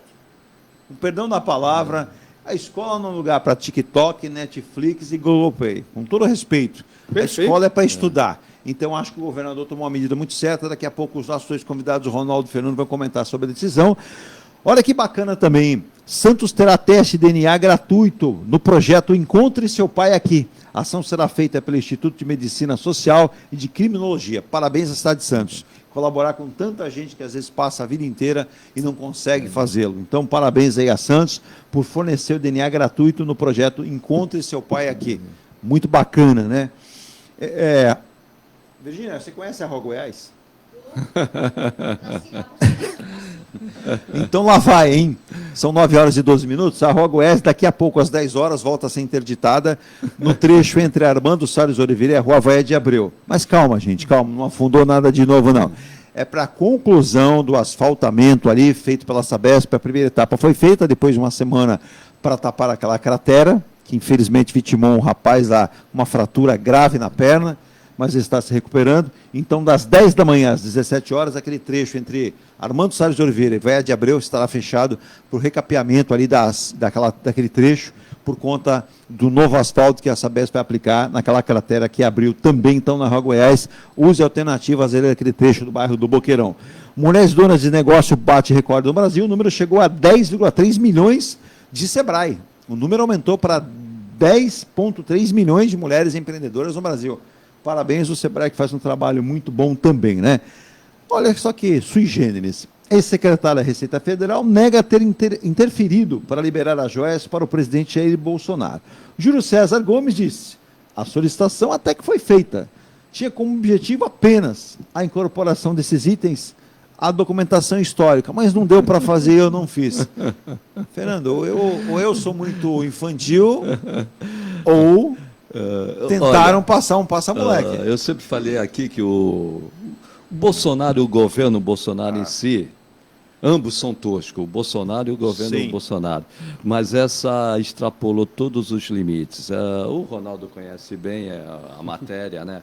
S2: Com perdão da palavra, a escola não é um lugar para TikTok, Netflix e Globoplay, com todo respeito. Perfeito. A escola é para estudar. Então, acho que o governador tomou uma medida muito certa. Daqui a pouco, os nossos 2 convidados, o Ronaldo e o Fernando, vão comentar sobre a decisão. Olha que bacana também. Santos terá teste DNA gratuito no projeto Encontre Seu Pai Aqui. A ação será feita pelo Instituto de Medicina Social e de Criminologia. Parabéns à cidade de Santos. Colaborar com tanta gente que às vezes passa a vida inteira e não consegue fazê-lo. Então, parabéns aí a Santos por fornecer o DNA gratuito no projeto Encontre Seu Pai Aqui. Muito bacana, né? Virgínia, você conhece a Rua Goiás? Então lá vai, hein? São 9h12. A Rua Goiás, daqui a pouco, às 10 horas, volta a ser interditada no trecho entre Armando Salles Oliveira e a Rua Vaia de Abreu. Mas calma, gente, calma, não afundou nada de novo, não. É para a conclusão do asfaltamento ali, feito pela Sabesp. A primeira etapa foi feita, depois de uma semana, para tapar aquela cratera, que infelizmente vitimou um rapaz lá, uma fratura grave na perna, mas ele está se recuperando. Então, das 10 da manhã às 17 horas, aquele trecho entre Armando Salles de Oliveira e Vaia de Abreu estará fechado por recapeamento ali daquele trecho, por conta do novo asfalto que a Sabesp vai aplicar naquela cratera que abriu também, então, na Rua Goiás. Use alternativas ali daquele trecho do bairro do Boqueirão. Mulheres donas de negócio bate recorde no Brasil. O número chegou a 10,3 milhões de Sebrae. O número aumentou para 10,3 milhões de mulheres empreendedoras no Brasil. Parabéns ao Sebrae, que faz um trabalho muito bom também, né? Olha só que sui generis. Ex-secretário da Receita Federal nega ter interferido para liberar as joias para o presidente Jair Bolsonaro. Júlio César Gomes disse, a solicitação até que foi feita. Tinha como objetivo apenas a incorporação desses itens à documentação histórica, mas não deu para fazer, eu não fiz. Fernando, ou eu sou muito infantil, ou tentaram passar um passa-moleque.
S3: Eu sempre falei aqui que o Bolsonaro, o governo Bolsonaro em si, Ambos são toscos, o Bolsonaro e o governo
S2: Sim.
S3: Bolsonaro. Mas essa extrapolou todos os limites. O Ronaldo conhece bem a matéria, né?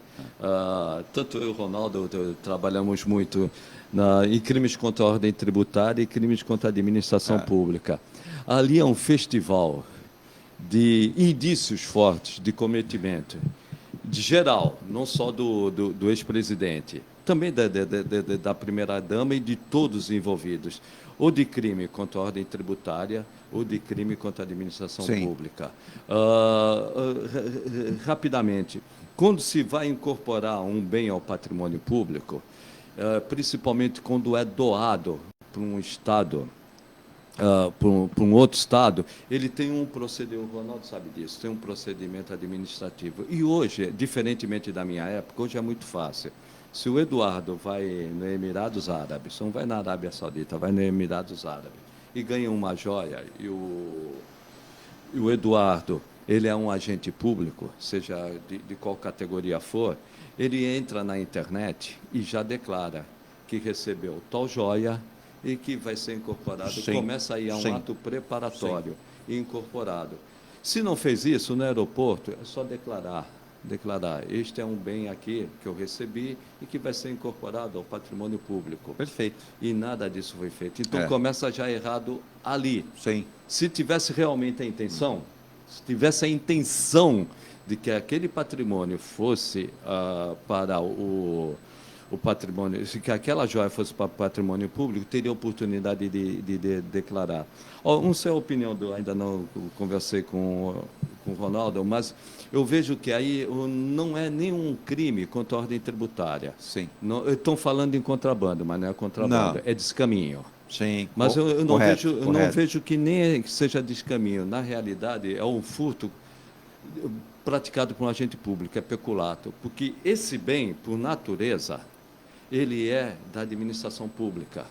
S3: Tanto eu e o Ronaldo trabalhamos muito em crimes contra a ordem tributária e crimes contra a administração pública. Ali é um festival de indícios fortes de cometimento, de geral, não só do ex-presidente, também da primeira-dama e de todos os envolvidos, ou de crime contra a ordem tributária, ou de crime contra a administração pública. Rapidamente, quando se vai incorporar um bem ao patrimônio público, principalmente quando é doado para um Estado, para um outro Estado, ele tem um procedimento, o Ronaldo sabe disso, tem um procedimento administrativo. E hoje, diferentemente da minha época, hoje é muito fácil. Se o Eduardo vai nos Emirados Árabes, não vai na Arábia Saudita, vai nos Emirados Árabes, e ganha uma joia, e o Eduardo, ele é um agente público, seja de qual categoria for, ele entra na internet e já declara que recebeu tal joia e que vai ser incorporado. Começa aí a um ato preparatório e incorporado. Se não fez isso no aeroporto, é só declarar, este é um bem aqui que eu recebi e que vai ser incorporado ao patrimônio público.
S2: Perfeito.
S3: E nada disso foi feito. Então começa já errado ali.
S2: Sim.
S3: Se tivesse realmente a intenção, de que aquele patrimônio fosse para o patrimônio, se que aquela joia fosse para o patrimônio público, teria oportunidade de declarar. Não sei a opinião, ainda não conversei com o Ronaldo, mas eu vejo que aí não é nenhum crime contra a ordem tributária.
S2: Sim.
S3: Estão falando em contrabando, mas não é contrabando, é descaminho.
S2: Sim.
S3: Mas eu não vejo que nem que seja descaminho. Na realidade, é um furto praticado por um agente público, é peculato, porque esse bem, por natureza, ele é da administração pública.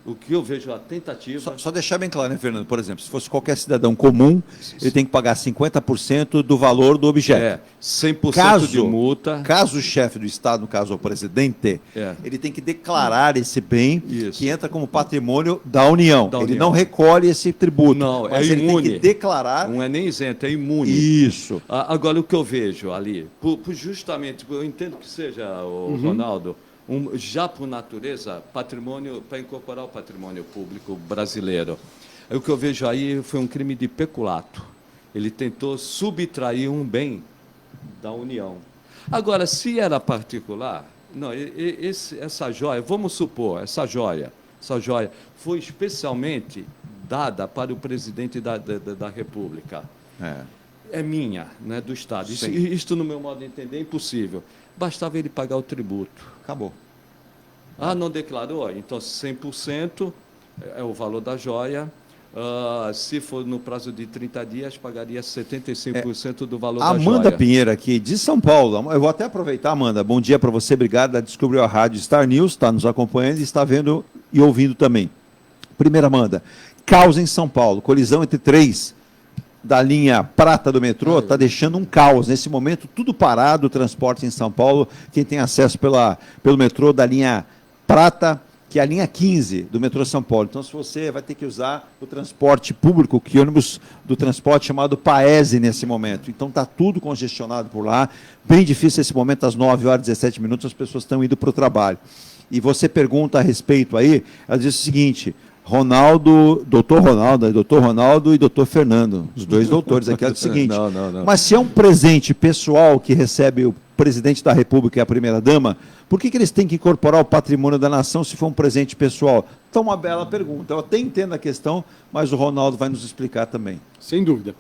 S3: O que eu vejo a tentativa...
S2: Só deixar bem claro, né, Fernando? Por exemplo, se fosse qualquer cidadão comum, ele tem que pagar 50% do valor do objeto.
S3: 100% de multa.
S2: Caso o chefe do Estado, no caso o presidente, ele tem que declarar esse bem que entra como patrimônio da União. Ele não recolhe esse tributo.
S3: Não,
S2: mas ele tem que declarar...
S3: Não é nem isento, é imune.
S2: Isso.
S3: Agora, o que eu vejo ali, justamente, eu entendo que seja, o Ronaldo... já por natureza, patrimônio, para incorporar o patrimônio público brasileiro. O que eu vejo aí foi um crime de peculato. Ele tentou subtrair um bem da União. Agora, se era particular, não, essa joia, vamos supor, essa joia foi especialmente dada para o presidente da República. É minha, né, do Estado. Isto, no meu modo de entender, é impossível. Bastava ele pagar o tributo.
S2: Acabou.
S3: Não declarou? Então, 100% é o valor da joia. Se for no prazo de 30 dias, pagaria 75% do valor da joia.
S2: Amanda Pinheiro aqui, de São Paulo. Eu vou até aproveitar, Amanda. Bom dia para você, obrigado. Ela descobriu a rádio Star News, está nos acompanhando e está vendo e ouvindo também. Primeira, Amanda. Caos em São Paulo. Colisão entre três da linha prata do metrô está deixando um caos. Nesse momento, tudo parado, o transporte em São Paulo. Quem tem acesso pelo metrô da linha prata, que é a linha 15 do metrô São Paulo. Então, se você vai ter que usar o transporte público, que ônibus do transporte chamado Paese nesse momento. Então, está tudo congestionado por lá. Bem difícil esse momento, às 9h17, as pessoas estão indo para o trabalho. E você pergunta a respeito aí, ela diz o seguinte... doutor Ronaldo e doutor Fernando, os dois doutores aqui, é o seguinte, mas se é um presente pessoal que recebe o presidente da República e a primeira-dama, por que eles têm que incorporar o patrimônio da nação se for um presente pessoal? Então, uma bela pergunta. Eu até entendo a questão, mas o Ronaldo vai nos explicar também.
S5: Sem dúvida.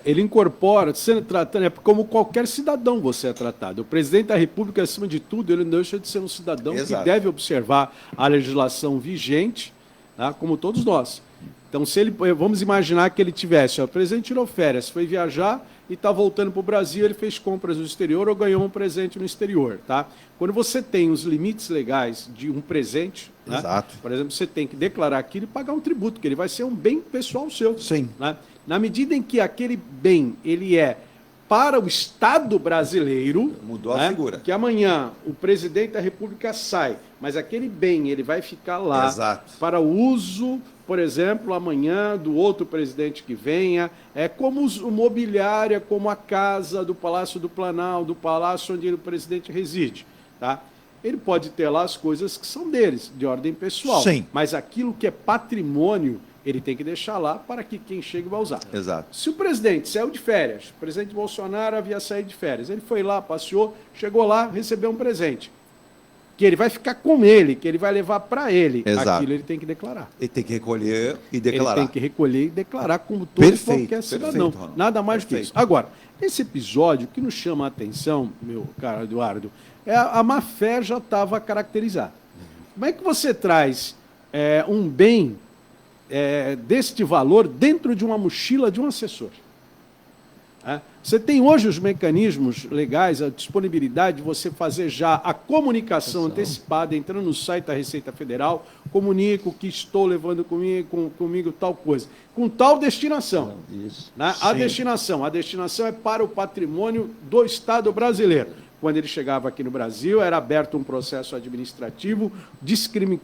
S5: Ele incorpora, sendo tratado, como qualquer cidadão você é tratado. O presidente da República, acima de tudo, ele não deixa de ser um cidadão que deve observar a legislação vigente, tá? Como todos nós. Então, vamos imaginar que ele tivesse, o presidente tirou férias, foi viajar e está voltando para o Brasil, ele fez compras no exterior ou ganhou um presente no exterior. Tá? Quando você tem os limites legais de um presente, né? Por exemplo, você tem que declarar aquilo e pagar um tributo, que ele vai ser um bem pessoal seu.
S2: Sim.
S5: Né? Na medida em que aquele bem ele é para o Estado brasileiro.
S2: Mudou a figura.
S5: Que amanhã o presidente da República sai, mas aquele bem ele vai ficar lá.
S2: Exato.
S5: Para o uso, por exemplo, amanhã do outro presidente que venha, como o mobiliário, como a casa do Palácio do Planalto, do palácio onde o presidente reside, tá? Ele pode ter lá as coisas que são deles, de ordem pessoal.
S2: Sim.
S5: Mas aquilo que é patrimônio, ele tem que deixar lá para que quem chega vai usar.
S2: Exato.
S5: Se o presidente saiu de férias, o presidente Bolsonaro havia saído de férias, ele foi lá, passeou, chegou lá, recebeu um presente, que ele vai ficar com ele, que ele vai levar para ele.
S2: Exato.
S5: Aquilo ele tem que declarar.
S2: Ele tem que recolher e declarar.
S5: Ele tem que recolher e declarar como todo e qualquer cidadão.
S2: Ronaldo.
S5: Nada mais do que isso. Agora, esse episódio, o que nos chama a atenção, meu caro Eduardo, a má-fé já estava caracterizada. Como é que você traz um bem deste valor dentro de uma mochila de um assessor? Você tem hoje os mecanismos legais, a disponibilidade de você fazer já a comunicação antecipada, entrando no site da Receita Federal, comunico que estou levando comigo tal coisa, com tal destinação.
S3: Isso.
S5: Né? A destinação é para o patrimônio do Estado brasileiro. Quando ele chegava aqui no Brasil, era aberto um processo administrativo descrevendo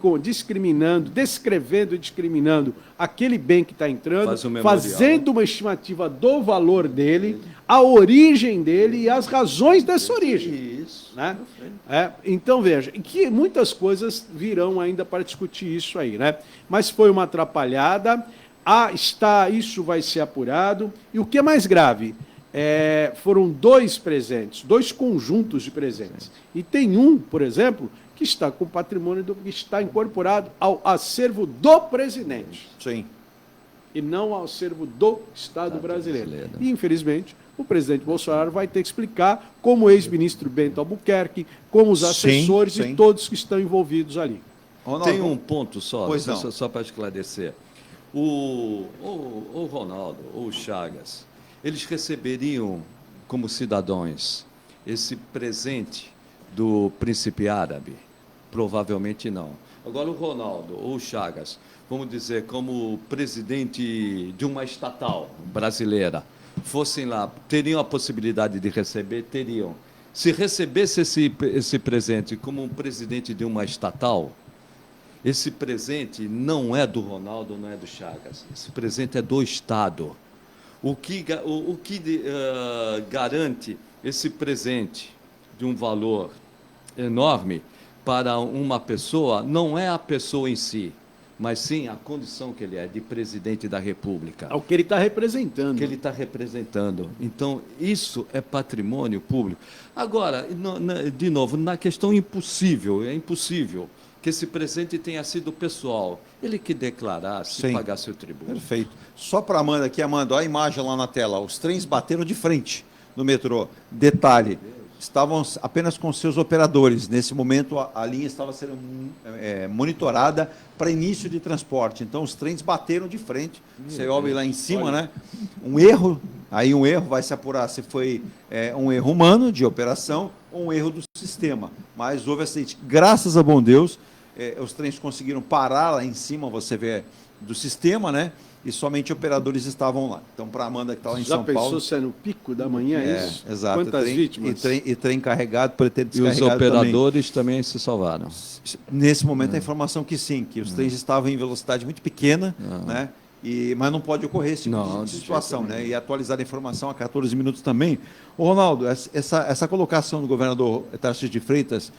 S5: e discriminando aquele bem que está entrando, fazendo uma estimativa do valor dele, a origem dele e as razões dessa origem.
S3: Isso.
S5: Né? Então, veja, que muitas coisas virão ainda para discutir isso aí, né? Mas foi uma atrapalhada, isso vai ser apurado, e o que é mais grave, foram dois presentes, dois conjuntos de presentes. E tem um, por exemplo, que está com patrimônio que está incorporado ao acervo do presidente.
S2: Sim.
S5: E não ao acervo do Estado brasileiro. E, infelizmente, o presidente Bolsonaro vai ter que explicar como o ex-ministro Bento Albuquerque, como os assessores e todos que estão envolvidos ali.
S2: Ronaldo,
S3: tem um ponto só para esclarecer. O Ronaldo, ou o Chagas, eles receberiam, como cidadãos, esse presente do príncipe árabe? Provavelmente não. Agora, o Ronaldo ou o Chagas, vamos dizer, como presidente de uma estatal brasileira, fossem lá, teriam a possibilidade de receber? Teriam. Se recebesse esse presente como um presidente de uma estatal, esse presente não é do Ronaldo, não é do Chagas. Esse presente é do Estado. O que garante esse presente de um valor enorme para uma pessoa não é a pessoa em si, mas sim a condição que ele é de presidente da República.
S5: É o que ele está representando.
S3: Então, isso é patrimônio público. Agora, de novo, na questão impossível, é impossível que esse presente tenha sido pessoal. Ele que declarasse, pagar seu tributo.
S2: Perfeito. Só para a Amanda aqui, Amanda, olha a imagem lá na tela. Os trens bateram de frente no metrô. Detalhe, estavam apenas com seus operadores. Nesse momento, a linha estava sendo monitorada para início de transporte. Então, os trens bateram de frente. Você olha lá em cima, né? Um erro vai se apurar se foi um erro humano de operação ou um erro do sistema. Mas houve acidente. Graças a bom Deus, os trens conseguiram parar lá em cima, você vê, do sistema, né? E somente operadores estavam lá. Então, para a Amanda que está lá em São Paulo...
S5: Já pensou se é no pico da manhã, isso?
S2: Exato.
S5: Quantas vítimas?
S2: E trem carregado, por ter descarregado.
S3: E os operadores também se salvaram.
S2: Nesse momento, a informação que sim, que os trens estavam em velocidade muito pequena, né? Mas não pode ocorrer esse tipo de situação, né? E atualizar a informação a 14 minutos também. Ô, Ronaldo, essa colocação do governador Tarcísio de Freitas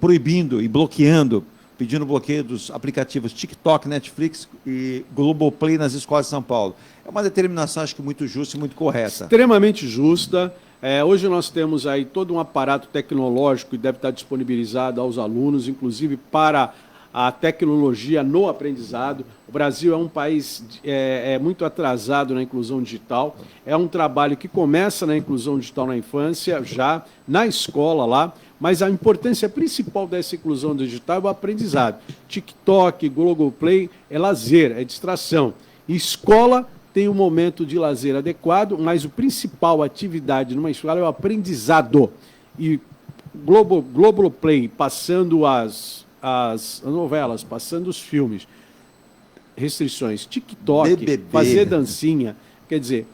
S2: proibindo e bloqueando, pedindo bloqueio dos aplicativos TikTok, Netflix e Globoplay nas escolas de São Paulo. É uma determinação, acho que muito justa e muito correta.
S5: Extremamente justa. Hoje nós temos aí todo um aparato tecnológico que deve estar disponibilizado aos alunos, inclusive para a tecnologia no aprendizado. O Brasil é um país muito atrasado na inclusão digital. É um trabalho que começa na inclusão digital na infância, já na escola lá, mas a importância principal dessa inclusão digital é o aprendizado. TikTok, Globoplay é lazer, é distração. E escola tem um momento de lazer adequado, mas a principal atividade numa escola é o aprendizado. E Globoplay passando as novelas, passando os filmes, restrições, TikTok,
S2: BBB.
S5: fazer dancinha, quer dizer,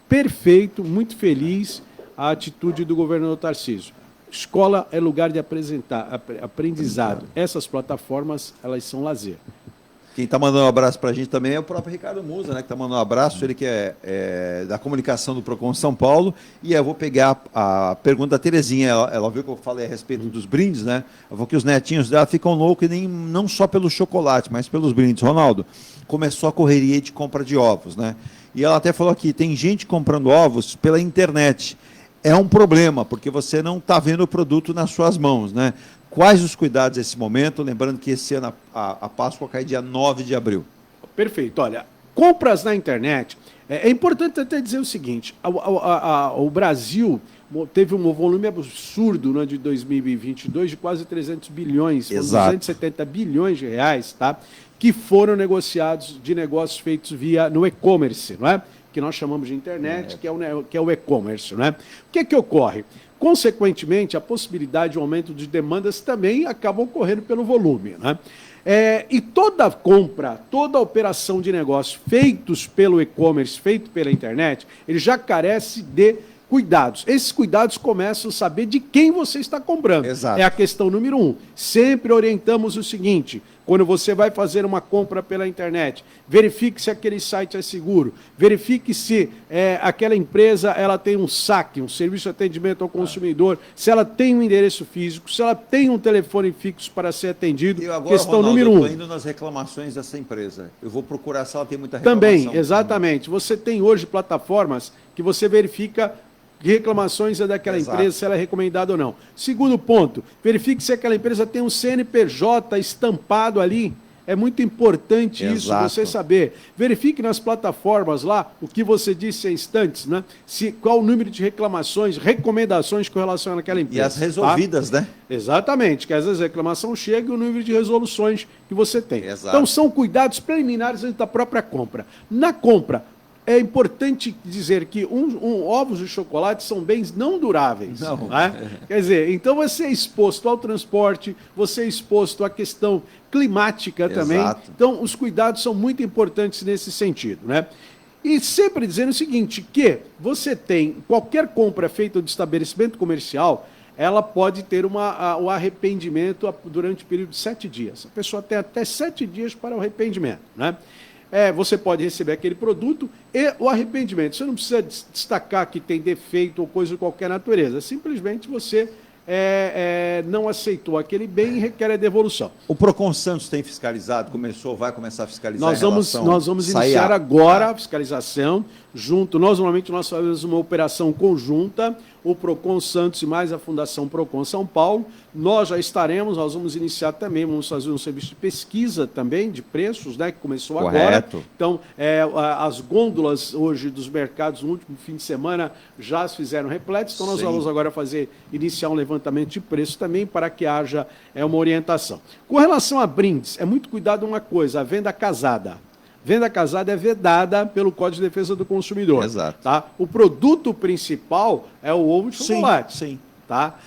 S5: perfeito, muito feliz. a atitude do governador Tarcísio. Escola é lugar de aprendizado. Essas plataformas, elas são lazer.
S2: Quem está mandando um abraço para a gente também é o próprio Ricardo Musa, né, que está mandando um abraço, ele que é da comunicação do Procon São Paulo, e eu vou pegar a pergunta da Terezinha, ela viu que eu falei a respeito dos brindes, né, eu vou que os netinhos dela ficam loucos, e não só pelo chocolate, mas pelos brindes. Ronaldo, começou a correria de compra de ovos, né, e ela até falou aqui, tem gente comprando ovos pela internet, é um problema, porque você não está vendo o produto nas suas mãos, né? Quais os cuidados nesse momento? Lembrando que esse ano a Páscoa cai dia 9 de abril.
S5: Perfeito. Olha, compras na internet, é importante até dizer o seguinte, o Brasil teve um volume absurdo, né, de 2022 de quase 300 bilhões, 270 bilhões de reais, tá? Que foram negociados de negócios feitos via no e-commerce, não é? Que nós chamamos de internet, que é o e-commerce, né? O que ocorre? Consequentemente, a possibilidade de aumento de demandas também acaba ocorrendo pelo volume, né? E toda compra, toda operação de negócio feitos pelo e-commerce, feito pela internet, ele já carece de cuidados. Esses cuidados começam a saber de quem você está comprando.
S2: Exato.
S5: É a questão número 1. Sempre orientamos o seguinte: quando você vai fazer uma compra pela internet, verifique se aquele site é seguro, verifique se aquela empresa ela tem um SAC, um serviço de atendimento ao consumidor, se ela tem um endereço físico, se ela tem um telefone fixo para ser atendido.
S2: E agora,
S5: questão
S2: Ronaldo,
S5: número 1.
S2: eu estou indo nas reclamações dessa empresa. Eu vou procurar se ela tem muita reclamação.
S5: Também, exatamente. Você tem hoje plataformas que você verifica que reclamações é daquela empresa, se ela é recomendada ou não. Segundo ponto, verifique se aquela empresa tem um CNPJ estampado ali. É muito importante isso, você saber. Verifique nas plataformas lá, o que você disse há instantes, né? Qual o número de reclamações, recomendações com relação àquela empresa.
S2: E as resolvidas,
S5: tá?
S2: né?
S5: Exatamente, que às vezes a reclamação chega e o número de resoluções que você tem.
S2: Exato.
S5: Então são cuidados preliminares antes da própria compra. Na compra, é importante dizer que ovos de chocolate são bens não duráveis.
S2: Não.
S5: Né? Quer dizer, então você é exposto ao transporte, você é exposto à questão climática também.
S2: Exato.
S5: Então, os cuidados são muito importantes nesse sentido, né? E sempre dizendo o seguinte, que você tem qualquer compra feita de estabelecimento comercial, ela pode ter o arrependimento durante o período de 7 dias. A pessoa tem até 7 dias para o arrependimento, né? Você pode receber aquele produto e o arrependimento. Você não precisa destacar que tem defeito ou coisa de qualquer natureza. Simplesmente você não aceitou aquele bem e requer a devolução.
S2: O Procon Santos tem fiscalizado, vai começar a fiscalizar.
S5: Nós vamos iniciar agora a fiscalização junto. Nós fazemos uma operação conjunta, o Procon Santos e mais a Fundação Procon São Paulo. Nós vamos iniciar também, vamos fazer um serviço de pesquisa também de preços, né, que começou agora. Então, as gôndolas hoje dos mercados no último fim de semana já se fizeram repletas, então nós vamos agora iniciar um levantamento de preço também para que haja uma orientação. Com relação a brindes, é muito cuidado uma coisa, a venda casada. Venda casada é vedada pelo Código de Defesa do Consumidor.
S2: Exato.
S5: Tá? O produto principal é o ovo de chocolate.
S2: Sim.
S5: Tá?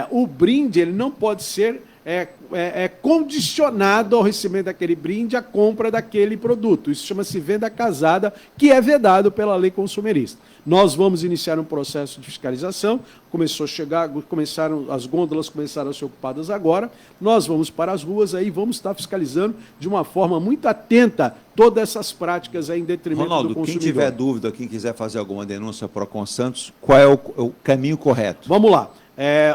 S5: O brinde ele não pode ser condicionado ao recebimento daquele brinde à compra daquele produto. Isso chama-se venda casada, que é vedado pela lei consumerista. Nós vamos iniciar um processo de fiscalização, as gôndolas começaram a ser ocupadas agora, nós vamos para as ruas, aí vamos estar fiscalizando de uma forma muito atenta todas essas práticas aí em detrimento
S2: Ronaldo,
S5: do consumidor.
S2: quem tiver dúvida, quem quiser fazer alguma denúncia para o Procon Santos, qual é o caminho correto?
S5: Vamos lá.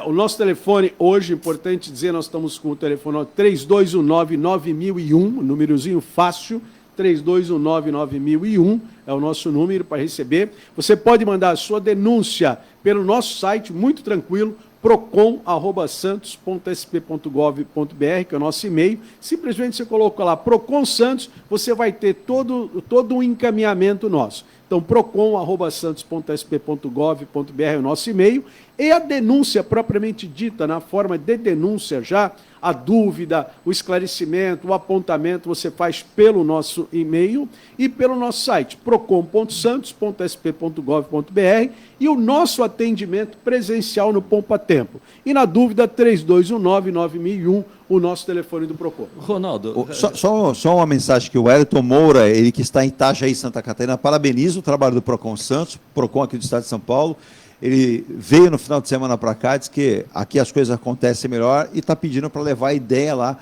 S5: O nosso telefone, hoje, importante dizer, nós estamos com o telefone 3219-9001, númerozinho fácil, 3219-9001 é o nosso número para receber. Você pode mandar a sua denúncia pelo nosso site, muito tranquilo, procon@santos.sp.gov.br, que é o nosso e-mail. Simplesmente você coloca lá Procon Santos, você vai ter todo um encaminhamento nosso. Então, procon@santos.sp.gov.br é o nosso e-mail. E a denúncia propriamente dita, na forma de denúncia já, a dúvida, o esclarecimento, o apontamento, você faz pelo nosso e-mail e pelo nosso site, procon.santos.sp.gov.br, e o nosso atendimento presencial no Pompa Tempo. E na dúvida, 3219-9001, o nosso telefone do Procon.
S3: Ronaldo...
S2: Só uma mensagem que o Wellington Moura, ele que está em Itajaí, Santa Catarina, parabeniza o trabalho do Procon Santos, Procon aqui do Estado de São Paulo. Ele veio no final de semana para cá, disse que aqui as coisas acontecem melhor e está pedindo para levar a ideia lá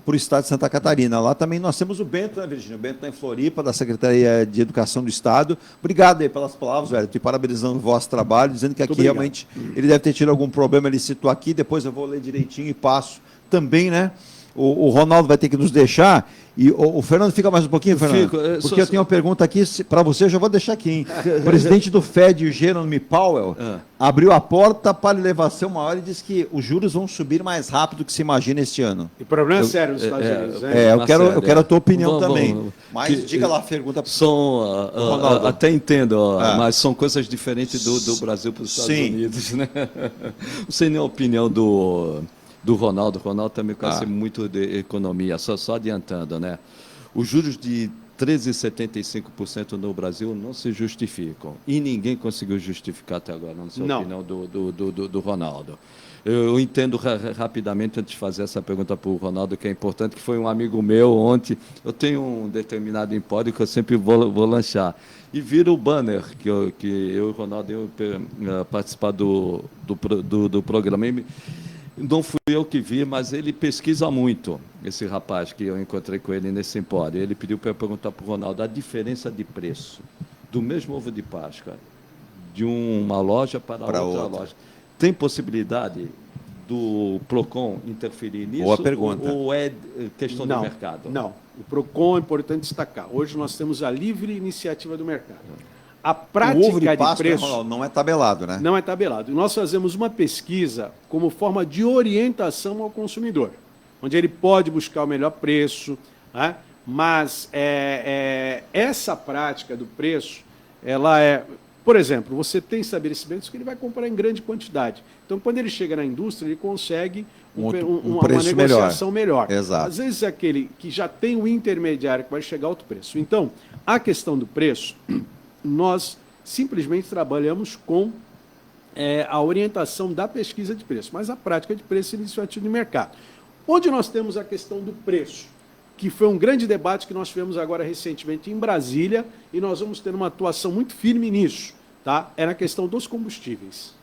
S2: para o estado de Santa Catarina. Lá também nós temos o Bento, né, Virgínia? O Bento está em Floripa, da Secretaria de Educação do Estado. Obrigado aí pelas palavras, velho. Estou parabenizando o vosso trabalho, dizendo que aqui realmente ele deve ter tido algum problema, ele citou aqui, depois eu vou ler direitinho e passo também, né? O Ronaldo vai ter que nos deixar. E o Fernando, fica mais um pouquinho, Fernando? Porque eu tenho uma pergunta aqui para você, eu já vou deixar aqui. Hein? O presidente do Fed, o Jerome Powell, abriu a porta para elevação maior e disse que os juros vão subir mais rápido do que se imagina este ano.
S5: E problema sério nos Estados Unidos.
S2: Eu quero a tua opinião também. Mas diga lá a pergunta.
S3: Até entendo, mas são coisas diferentes do Brasil para os Estados Unidos. Né? Não sei nem a opinião do Ronaldo. O Ronaldo também conhece muito de economia, só adiantando, né? Os juros de 13,75% no Brasil não se justificam. E ninguém conseguiu justificar até agora, na sua opinião, do Ronaldo. Eu entendo rapidamente, antes de fazer essa pergunta para o Ronaldo, que é importante, que foi um amigo meu ontem. Eu tenho um determinado empório que eu sempre vou lanchar. E vira o banner que eu e o Ronaldo iam participar do programa. Não fui eu que vi, mas ele pesquisa muito, esse rapaz que eu encontrei com ele nesse empório. Ele pediu para eu perguntar para o Ronaldo a diferença de preço do mesmo ovo de Páscoa, de uma loja para outra loja. Tem possibilidade do PROCON interferir nisso?
S2: Boa pergunta.
S3: Ou é questão do mercado?
S5: Não. O PROCON é importante destacar. Hoje nós temos a livre iniciativa do mercado. A prática
S2: o ovo de Páscoa,
S5: preço
S2: não é tabelado, né?
S5: Não é tabelado. Nós fazemos uma pesquisa como forma de orientação ao consumidor, onde ele pode buscar o melhor preço, né? Mas essa prática do preço, ela é... Por exemplo, você tem estabelecimentos que ele vai comprar em grande quantidade. Então, quando ele chega na indústria, ele consegue uma negociação melhor.
S2: Exato.
S5: Às vezes, é aquele que já tem o intermediário que vai chegar a outro preço. Então, a questão do preço... Nós simplesmente trabalhamos com a orientação da pesquisa de preço, mas a prática de preço é iniciativa de mercado. Onde nós temos a questão do preço, que foi um grande debate que nós tivemos agora recentemente em Brasília, e nós vamos ter uma atuação muito firme nisso, tá? É na questão dos combustíveis.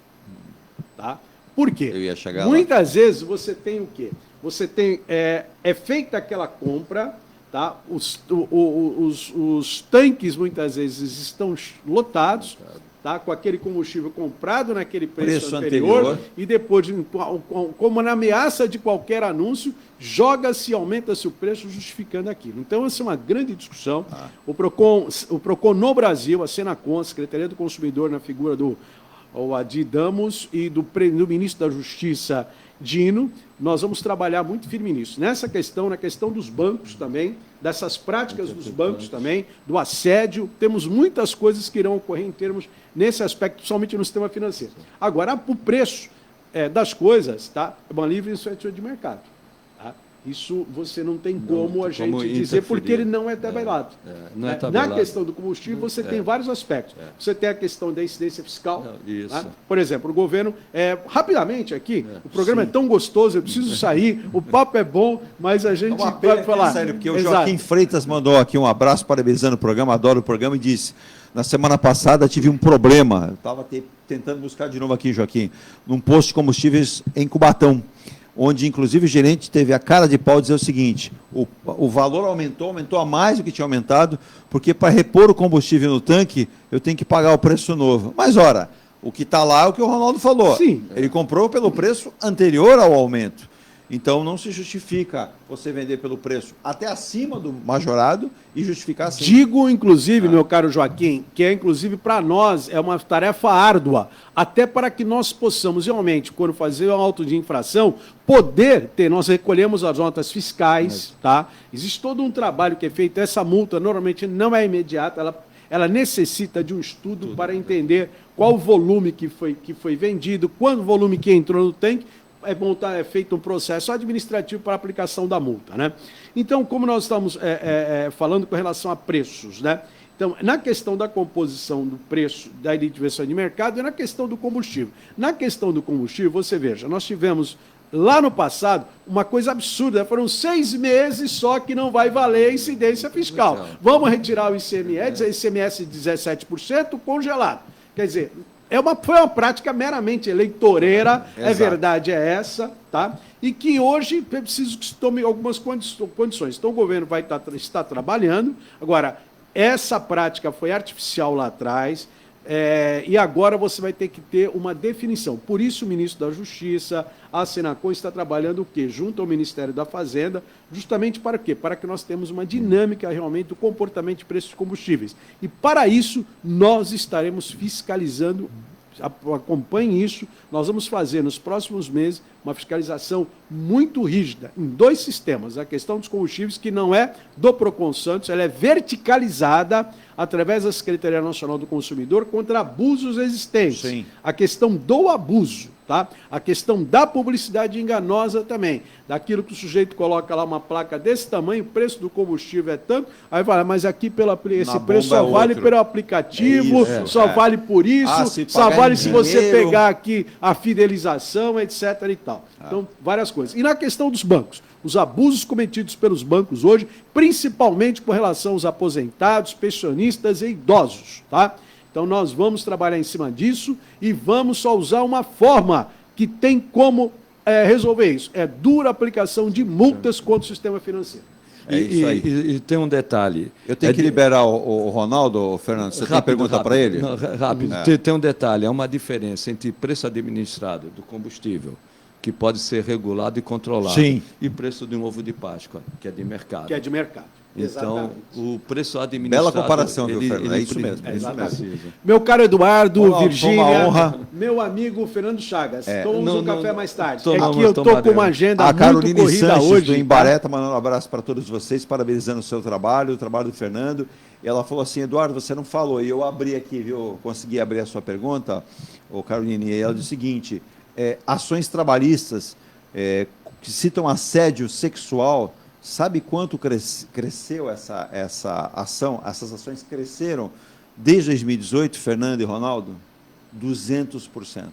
S5: Tá? Por quê?
S2: Eu ia chegar
S5: Muitas vezes você tem o quê? Você tem... É feita aquela compra... Tá? Os tanques, muitas vezes, estão lotados, tá? Com aquele combustível comprado naquele preço anterior, e depois, como na ameaça de qualquer anúncio, joga-se e aumenta-se o preço justificando aquilo. Então, essa é uma grande discussão. O PROCON no Brasil, a Senacom, a Secretaria do Consumidor, na figura do Adi Damos e do ministro da Justiça, Dino, nós vamos trabalhar muito firme nisso. Nessa questão, na questão dos bancos também, dessas práticas dos bancos também, do assédio, temos muitas coisas que irão ocorrer em termos, nesse aspecto, principalmente no sistema financeiro. Agora, o preço das coisas, tá? É uma livre iniciativa de mercado. Tá? Isso você não tem como a gente dizer, porque ele não é tabelado.
S3: Não é tabelado.
S5: Na questão do combustível, você tem vários aspectos. Você tem a questão da incidência fiscal. Tá? Por exemplo, o governo... rapidamente aqui, o programa é tão gostoso, eu preciso sair, o papo é bom, mas a gente vai falar...
S2: Sério, porque o Joaquim Freitas mandou aqui um abraço, parabenizando o programa, adoro o programa, e disse... Na semana passada tive um problema, eu estava tentando buscar de novo aqui, Joaquim, num posto de combustíveis em Cubatão, onde, inclusive, o gerente teve a cara de pau dizer o seguinte, o valor aumentou a mais do que tinha aumentado, porque para repor o combustível no tanque, eu tenho que pagar o preço novo. Mas, ora, o que está lá é o que o Ronaldo falou.
S5: Sim.
S2: Ele comprou pelo preço anterior ao aumento. Então, não se justifica você vender pelo preço até acima do majorado e justificar assim.
S5: Digo, inclusive, meu caro Joaquim, que inclusive, para nós, é uma tarefa árdua, até para que nós possamos, realmente, quando fazer um auto de infração, poder ter, nós recolhemos as notas fiscais, tá? Existe todo um trabalho que é feito, essa multa normalmente não é imediata, ela necessita de um estudo para entender qual o volume que foi vendido, quanto o volume que entrou no tanque, é feito um processo administrativo para a aplicação da multa, né? Então, como nós estamos falando com relação a preços, né? Então, na questão da composição do preço da identificação de mercado e na questão do combustível. Na questão do combustível, você veja, nós tivemos lá no passado uma coisa absurda, foram 6 meses só que não vai valer a incidência fiscal. Vamos retirar o ICMS 17% congelado. Quer dizer, foi uma prática meramente eleitoreira,
S2: Exato.
S5: é verdade, é essa, tá? E que hoje é preciso que se tome algumas condições. Então, o governo vai estar trabalhando. Agora, essa prática foi artificial lá atrás, e agora você vai ter que ter uma definição. Por isso, o ministro da Justiça, a Senacom, está trabalhando o quê? Junto ao Ministério da Fazenda, justamente para quê? Para que nós tenhamos uma dinâmica realmente do comportamento de preços de combustíveis. E, para isso, nós estaremos fiscalizando. Acompanhe isso, nós vamos fazer nos próximos meses uma fiscalização muito rígida em 2 sistemas. A questão dos combustíveis, que não é do Procon Santos, ela é verticalizada através da Secretaria Nacional do Consumidor contra abusos existentes.
S2: Sim.
S5: A questão do abuso, tá? A questão da publicidade enganosa também, daquilo que o sujeito coloca lá uma placa desse tamanho, o preço do combustível é tanto, aí fala, mas aqui esse preço só vale pelo aplicativo, só vale por isso, só vale se você pegar aqui a fidelização, etc. e tal. Então, várias coisas. E na questão dos bancos, os abusos cometidos pelos bancos hoje, principalmente com relação aos aposentados, pensionistas e idosos, tá? Então, nós vamos trabalhar em cima disso e vamos só usar uma forma que tem como resolver isso. É dura aplicação de multas contra o sistema financeiro.
S2: É isso aí.
S3: E tem um detalhe.
S2: Eu tenho que liberar o Ronaldo, Fernando. Você tem pergunta para ele?
S3: Não, rápido. Tem um detalhe. Há uma diferença entre preço administrado do combustível, que pode ser regulado e controlado,
S2: Sim.
S3: e preço de um ovo de Páscoa, que é de mercado.
S5: Que é de mercado.
S3: Então, o preço administrado...
S2: Bela comparação, viu, Fernando? É isso mesmo.
S5: Meu caro Eduardo,
S2: Olá,
S5: Virgínia,
S2: uma honra.
S5: Meu amigo Fernando Chagas, tomamos um café mais tarde.
S3: Tomamos,
S5: é que eu estou com uma agenda muito
S2: Carolina
S5: corrida
S2: Sanches,
S5: hoje.
S2: do Embaré, tá mandando um abraço para todos vocês, parabenizando o seu trabalho, o trabalho do Fernando. E ela falou assim, Eduardo, você não falou, e eu abri aqui, viu? Consegui abrir a sua pergunta, Carolina, e ela diz o seguinte, ações trabalhistas que citam assédio sexual, sabe quanto cresceu essa ação? Essas ações cresceram desde 2018, Fernando e Ronaldo? 200%.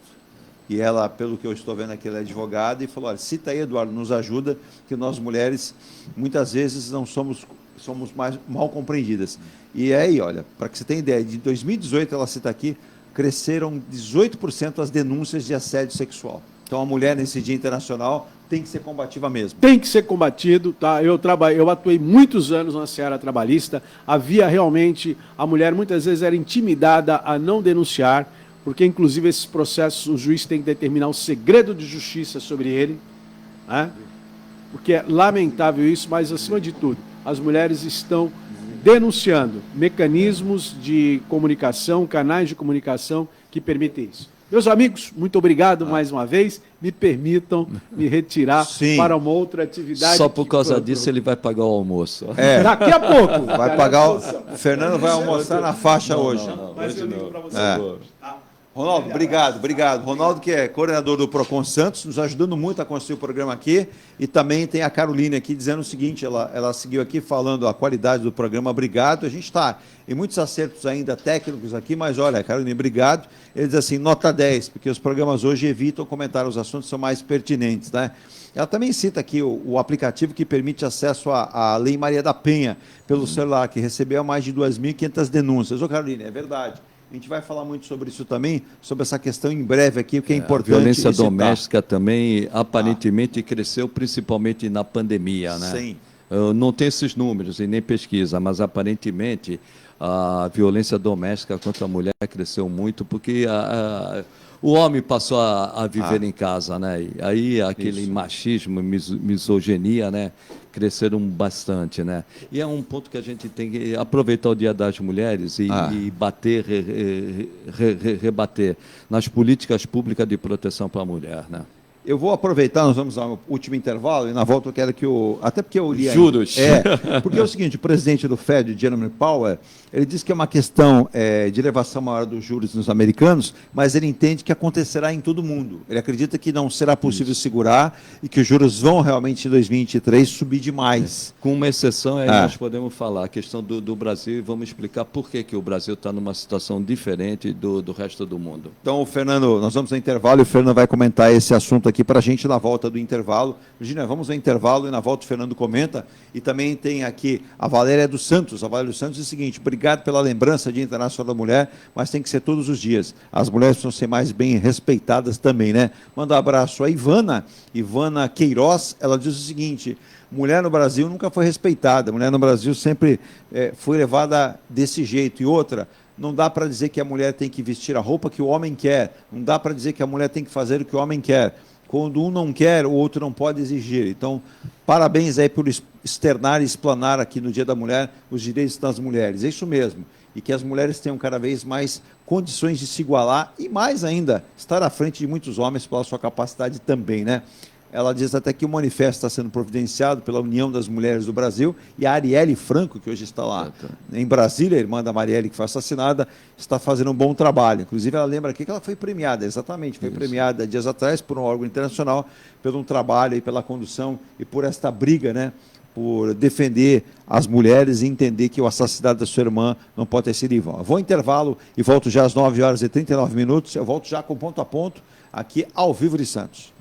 S2: E ela, pelo que eu estou vendo aqui, ela é advogada e falou, olha, cita aí, Eduardo, nos ajuda, que nós mulheres, muitas vezes, não somos mais mal compreendidas. E aí, olha, para que você tenha ideia, de 2018, ela cita aqui, cresceram 18% as denúncias de assédio sexual. Então, a mulher, nesse Dia Internacional, tem que ser combativa mesmo. Tem que ser combatido, tá? Eu atuei muitos anos na seara trabalhista, havia realmente, a mulher muitas vezes era intimidada a não denunciar, porque inclusive esses processos o juiz tem que determinar o segredo de justiça sobre ele, né? Porque é lamentável isso, mas acima de tudo, as mulheres estão denunciando mecanismos de comunicação, canais de comunicação que permitem isso. Meus amigos, muito obrigado mais uma vez. Me permitam me retirar para uma outra atividade.
S3: Só por causa disso ele vai pagar o almoço.
S5: Daqui a pouco.
S2: Vai pagar. O Fernando vai almoçar na faixa hoje.
S5: Mas eu ligo para você.
S2: Ronaldo, obrigado. Ronaldo, que é coordenador do Procon Santos, nos ajudando muito a construir o programa aqui. E também tem a Carolina aqui dizendo o seguinte, ela seguiu aqui falando a qualidade do programa. Obrigado. A gente está em muitos acertos ainda técnicos aqui, mas olha, Carolina, obrigado. Ele diz assim, nota 10, porque os programas hoje evitam comentar os assuntos que são mais pertinentes, né? Ela também cita aqui o aplicativo que permite acesso à Lei Maria da Penha pelo celular, que recebeu mais de 2.500 denúncias. Ô, Carolina, é verdade. A gente vai falar muito sobre isso também, sobre essa questão em breve aqui, o que é importante.
S3: A violência doméstica também, aparentemente, cresceu principalmente na pandemia, né?
S2: Sim.
S3: Eu não tenho esses números e nem pesquisa, mas aparentemente a violência doméstica contra a mulher cresceu muito, porque o homem passou a viver em casa, né? E aí aquele machismo, misoginia, né? Cresceram bastante, né? E é um ponto que a gente tem que aproveitar o Dia das Mulheres e bater, rebater nas políticas públicas de proteção para a mulher, né?
S2: Eu vou aproveitar, nós vamos ao último intervalo, e na volta eu quero que até porque eu li aí.
S3: Juros.
S2: Porque é o seguinte, o presidente do Fed, Jerome Powell, ele disse que é uma questão de elevação maior dos juros nos americanos, mas ele entende que acontecerá em todo o mundo. Ele acredita que não será possível segurar e que os juros vão realmente em 2023 subir demais.
S3: Com uma exceção, nós podemos falar a questão do Brasil e vamos explicar por que o Brasil está numa situação diferente do resto do mundo.
S2: Então, o Fernando, nós vamos ao intervalo e o Fernando vai comentar esse assunto aqui para a gente na volta do intervalo. Virginia, vamos ao intervalo e na volta o Fernando comenta. E também tem aqui a Valéria dos Santos. A Valéria dos Santos diz o seguinte: obrigado pela lembrança Dia Internacional da Mulher, mas tem que ser todos os dias. As mulheres precisam ser mais bem respeitadas também, né? Manda um abraço a Ivana Queiroz. Ela diz o seguinte: mulher no Brasil nunca foi respeitada, mulher no Brasil sempre foi levada desse jeito. E outra, não dá para dizer que a mulher tem que vestir a roupa que o homem quer, não dá para dizer que a mulher tem que fazer o que o homem quer. Quando um não quer, o outro não pode exigir. Então, parabéns aí por externar e explanar aqui no Dia da Mulher os direitos das mulheres. É isso mesmo. E que as mulheres tenham cada vez mais condições de se igualar e mais ainda, estar à frente de muitos homens pela sua capacidade também, né? Ela diz até que o manifesto está sendo providenciado pela União das Mulheres do Brasil e a Arielle Franco, que hoje está lá em Brasília, a irmã da Marielle, que foi assassinada, está fazendo um bom trabalho. Inclusive, ela lembra aqui que ela foi premiada, exatamente, foi premiada dias atrás por um órgão internacional pelo um trabalho e pela condução e por esta briga, né, por defender as mulheres e entender que o assassinato da sua irmã não pode ter sido em vão. Vou ao intervalo e volto já às 9h39. Eu volto já com ponto a ponto, aqui ao vivo de Santos.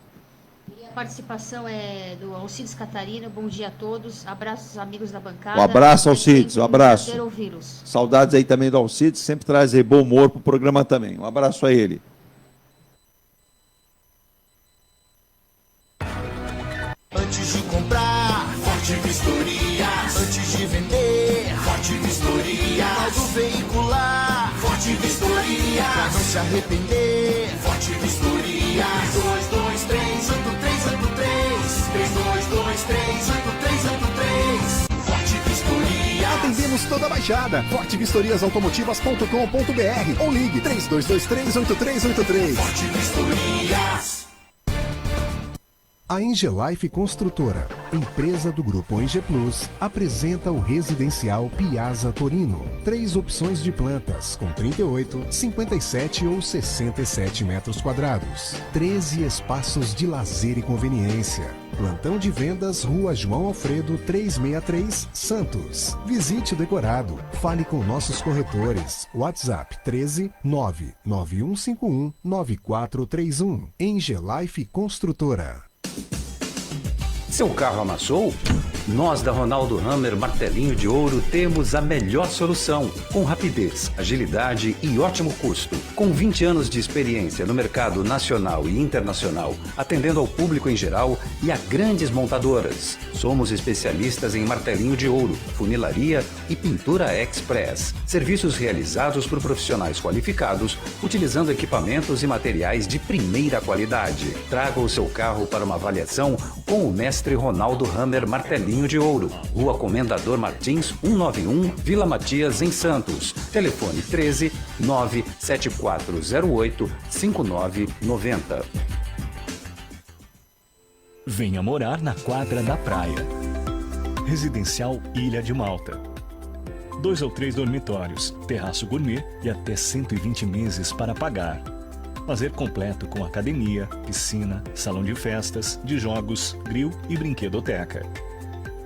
S12: A participação é do Alcides Catarino. Bom dia a todos. Abraços, amigos da bancada.
S2: Um abraço, Alcides. Um abraço.
S12: Prazer ouvi-los.
S2: Saudades aí também do Alcides, sempre traz aí bom humor para o programa também. Um abraço a ele.
S6: Antes de comprar, Forte Vistoria. Antes de vender, Forte Vistoria. Laudo veicular, Forte Vistoria. Pra não se arrepender, Forte Vistoria. 322383. 322383. Forte Vistoria.
S7: Atendemos toda a Baixada. fortevistoriasautomotivas.com.br ou ligue 32238383.
S6: Forte Vistorias.
S7: A Engelife Construtora, empresa do Grupo Enge Plus, apresenta o residencial Piazza Torino. 3 opções de plantas, com 38, 57 ou 67 metros quadrados. 13 espaços de lazer e conveniência. Plantão de vendas, Rua João Alfredo, 363, Santos. Visite o decorado. Fale com nossos corretores. WhatsApp 13 99151 9431. Engelife Construtora.
S8: Seu carro amassou? Nós da Ronaldo Hammer Martelinho de Ouro temos a melhor solução, com rapidez, agilidade e ótimo custo. Com 20 anos de experiência no mercado nacional e internacional, atendendo ao público em geral e a grandes montadoras. Somos especialistas em martelinho de ouro, funilaria e pintura express. Serviços realizados por profissionais qualificados, utilizando equipamentos e materiais de primeira qualidade. Traga o seu carro para uma avaliação com o mestre Ronaldo Hammer Martelinho de Ouro, Rua Comendador Martins, 191, Vila Matias, em Santos. Telefone 13 97408 5990.
S9: Venha morar na quadra da praia. Residencial Ilha de Malta. 2 ou 3 dormitórios, terraço gourmet e até 120 meses para pagar. Lazer completo com academia, piscina, salão de festas, de jogos, grill e brinquedoteca.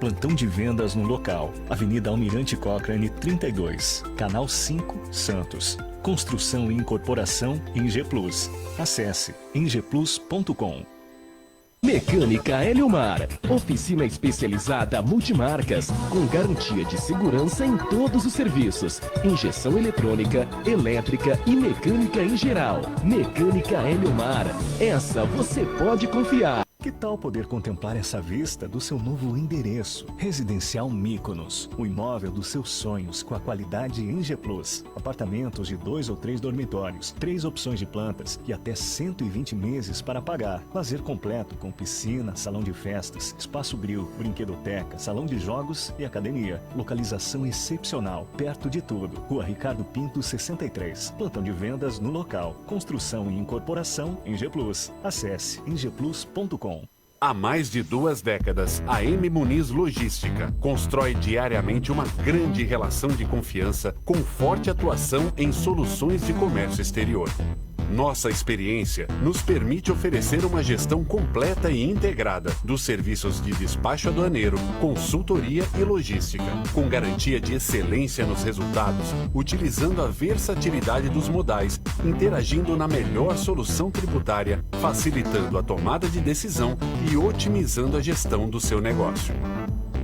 S9: Plantão de vendas no local. Avenida Almirante Cochrane 32, Canal 5, Santos. Construção e incorporação Enge Plus. Acesse engeplus.com.
S10: Mecânica Eliomar, oficina especializada multimarcas, com garantia de segurança em todos os serviços, injeção eletrônica, elétrica e mecânica em geral. Mecânica Eliomar, essa você pode confiar.
S9: Que tal poder contemplar essa vista do seu novo endereço? Residencial Mykonos, o imóvel dos seus sonhos com a qualidade Enge Plus. Apartamentos de 2 ou 3 dormitórios, 3 opções de plantas e até 120 meses para pagar. Lazer completo com piscina, salão de festas, espaço grill, brinquedoteca, salão de jogos e academia. Localização excepcional, perto de tudo. Rua Ricardo Pinto 63. Plantão de vendas no local. Construção e incorporação Enge Plus. Acesse engeplus.com.
S11: Há mais de 2 décadas, a M. Muniz Logística constrói diariamente uma grande relação de confiança com forte atuação em soluções de comércio exterior. Nossa experiência nos permite oferecer uma gestão completa e integrada dos serviços de despacho aduaneiro, consultoria e logística, com garantia de excelência nos resultados, utilizando a versatilidade dos modais, interagindo na melhor solução tributária, facilitando a tomada de decisão e otimizando a gestão do seu negócio.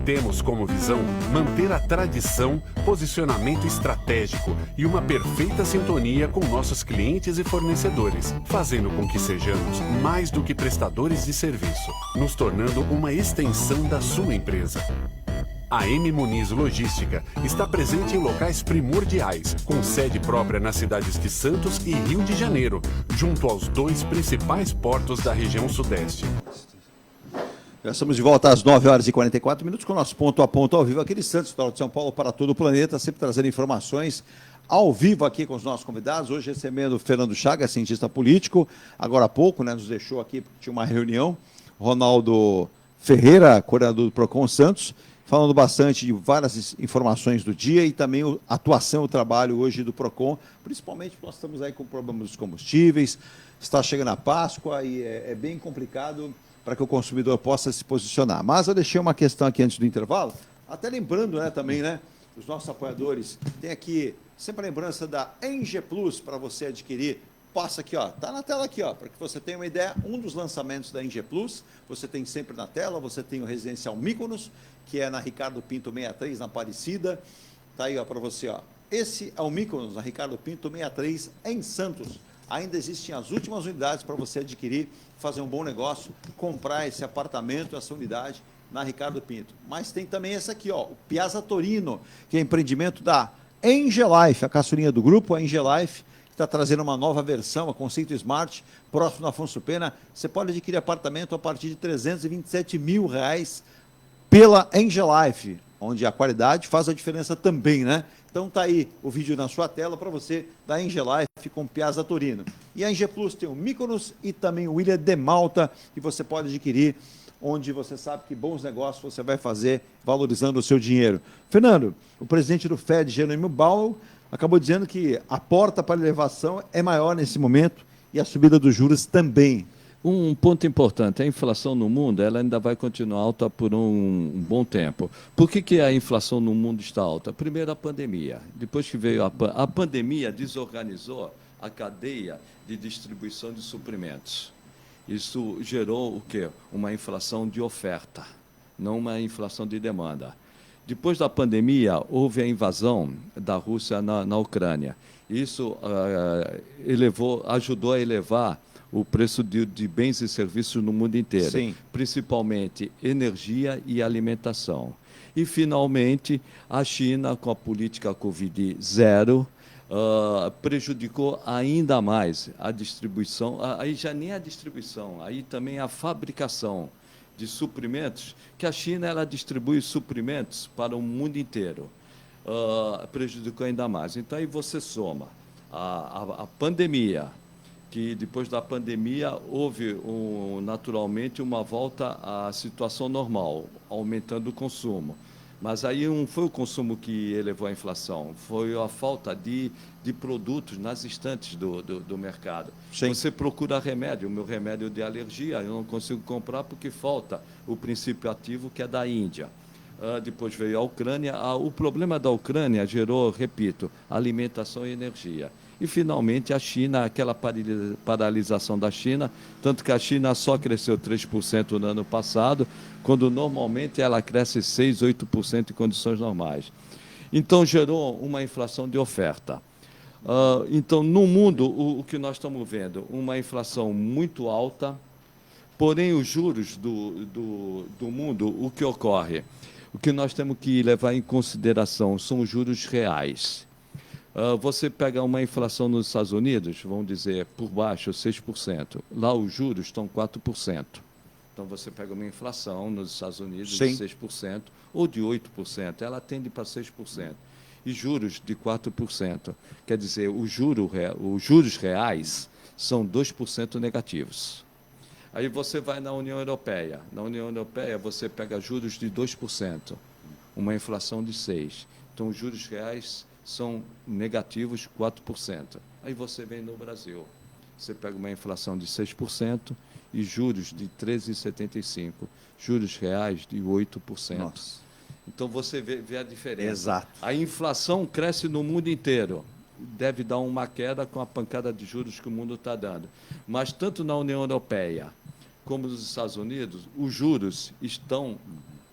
S11: Temos como visão manter a tradição, posicionamento estratégico e uma perfeita sintonia com nossos clientes e fornecedores, fazendo com que sejamos mais do que prestadores de serviço, nos tornando uma extensão da sua empresa. A M Muniz Logística está presente em locais primordiais, com sede própria nas cidades de Santos e Rio de Janeiro, junto aos 2 principais portos da região sudeste.
S2: Já estamos de volta às 9h44 com o nosso ponto a ponto ao vivo aqui de Santos, de São Paulo, para todo o planeta, sempre trazendo informações ao vivo aqui com os nossos convidados. Hoje recebendo o Fernando Chagas, cientista político, agora há pouco, né, nos deixou aqui porque tinha uma reunião. Ronaldo Ferreira, coordenador do Procon Santos, falando bastante de várias informações do dia e também a atuação, o trabalho hoje do Procon, principalmente porque nós estamos aí com problemas dos combustíveis, está chegando a Páscoa e é bem complicado para que o consumidor possa se posicionar. Mas eu deixei uma questão aqui antes do intervalo, até lembrando, né, também, né, os nossos apoiadores, tem aqui sempre a lembrança da Engie Plus para você adquirir. Passa aqui, ó, tá na tela aqui, ó, para que você tenha uma ideia, um dos lançamentos da Engie Plus, você tem sempre na tela, você tem o Residencial Mykonos, que é na Ricardo Pinto 63, na Aparecida, tá aí, ó, para você, ó. Esse é o Mykonos, na Ricardo Pinto 63, em Santos. Ainda existem as últimas unidades para você adquirir, fazer um bom negócio, comprar esse apartamento, essa unidade na Ricardo Pinto. Mas tem também esse aqui, ó, o Piazza Torino, que é empreendimento da Engie Life, a caçulinha do grupo, a Engie Life, que está trazendo uma nova versão, a Conceito Smart, próximo do Afonso Pena. Você pode adquirir apartamento a partir de R$327 mil pela Engie Life, onde a qualidade faz a diferença também, né? Então tá aí o vídeo na sua tela para você da Engie Life com Piazza Torino. E a Engie Plus tem o Mykonos e também o Ilha de Malta, que você pode adquirir, onde você sabe que bons negócios você vai fazer valorizando o seu dinheiro. Fernando, o presidente do FED, Jerônimo Powell, acabou dizendo que a porta para a elevação é maior nesse momento e a subida dos juros também.
S3: Um ponto importante, a inflação no mundo ela ainda vai continuar alta por um bom tempo. Por que a inflação no mundo está alta? Primeiro, a pandemia. Depois que veio a pandemia, desorganizou a cadeia de distribuição de suprimentos. Isso gerou o quê? Uma inflação de oferta, não uma inflação de demanda. Depois da pandemia, houve a invasão da Rússia na Ucrânia. Isso ajudou a elevar o preço de bens e serviços no mundo inteiro,
S2: Sim.
S3: Principalmente energia e alimentação. E, finalmente, a China, com a política Covid-0, prejudicou ainda mais a distribuição, aí já nem a distribuição, aí também a fabricação de suprimentos, que a China ela distribui suprimentos para o mundo inteiro, prejudicou ainda mais. Então, aí você soma a pandemia, que depois da pandemia houve naturalmente uma volta à situação normal, aumentando o consumo. Mas aí não foi o consumo que elevou a inflação, foi a falta de produtos nas estantes do mercado.
S2: Sim.
S3: Você procura remédio, o meu remédio de alergia, eu não consigo comprar porque falta o princípio ativo que é da Índia. Depois veio a Ucrânia. O problema da Ucrânia gerou, repito, alimentação e energia. E, finalmente, a China, aquela paralisação da China, tanto que a China só cresceu 3% no ano passado, quando normalmente ela cresce 6%, 8% em condições normais. Então, gerou uma inflação de oferta. Então, no mundo, o que nós estamos vendo? Uma inflação muito alta, porém, os juros do mundo, o que ocorre? O que nós temos que levar em consideração são os juros reais. Você pega uma inflação nos Estados Unidos, vamos dizer, por baixo, 6%. Lá os juros estão 4%. Então, você pega uma inflação nos Estados Unidos
S2: Sim.
S3: de 6% ou de 8%, ela tende para 6%. E juros de 4%. Quer dizer, os juros reais são 2% negativos. Aí você vai na União Europeia. Na União Europeia, você pega juros de 2%, uma inflação de 6%. Então, os juros reais são negativos 4%. Aí você vem no Brasil. você pega uma inflação de 6% e juros de 13,75%, juros reais de 8%.
S2: Nossa.
S3: Então, você vê a diferença.
S2: Exato.
S3: A inflação cresce no mundo inteiro. Deve dar uma queda com a pancada de juros que o mundo está dando. Mas, tanto na União Europeia como nos Estados Unidos, os juros estão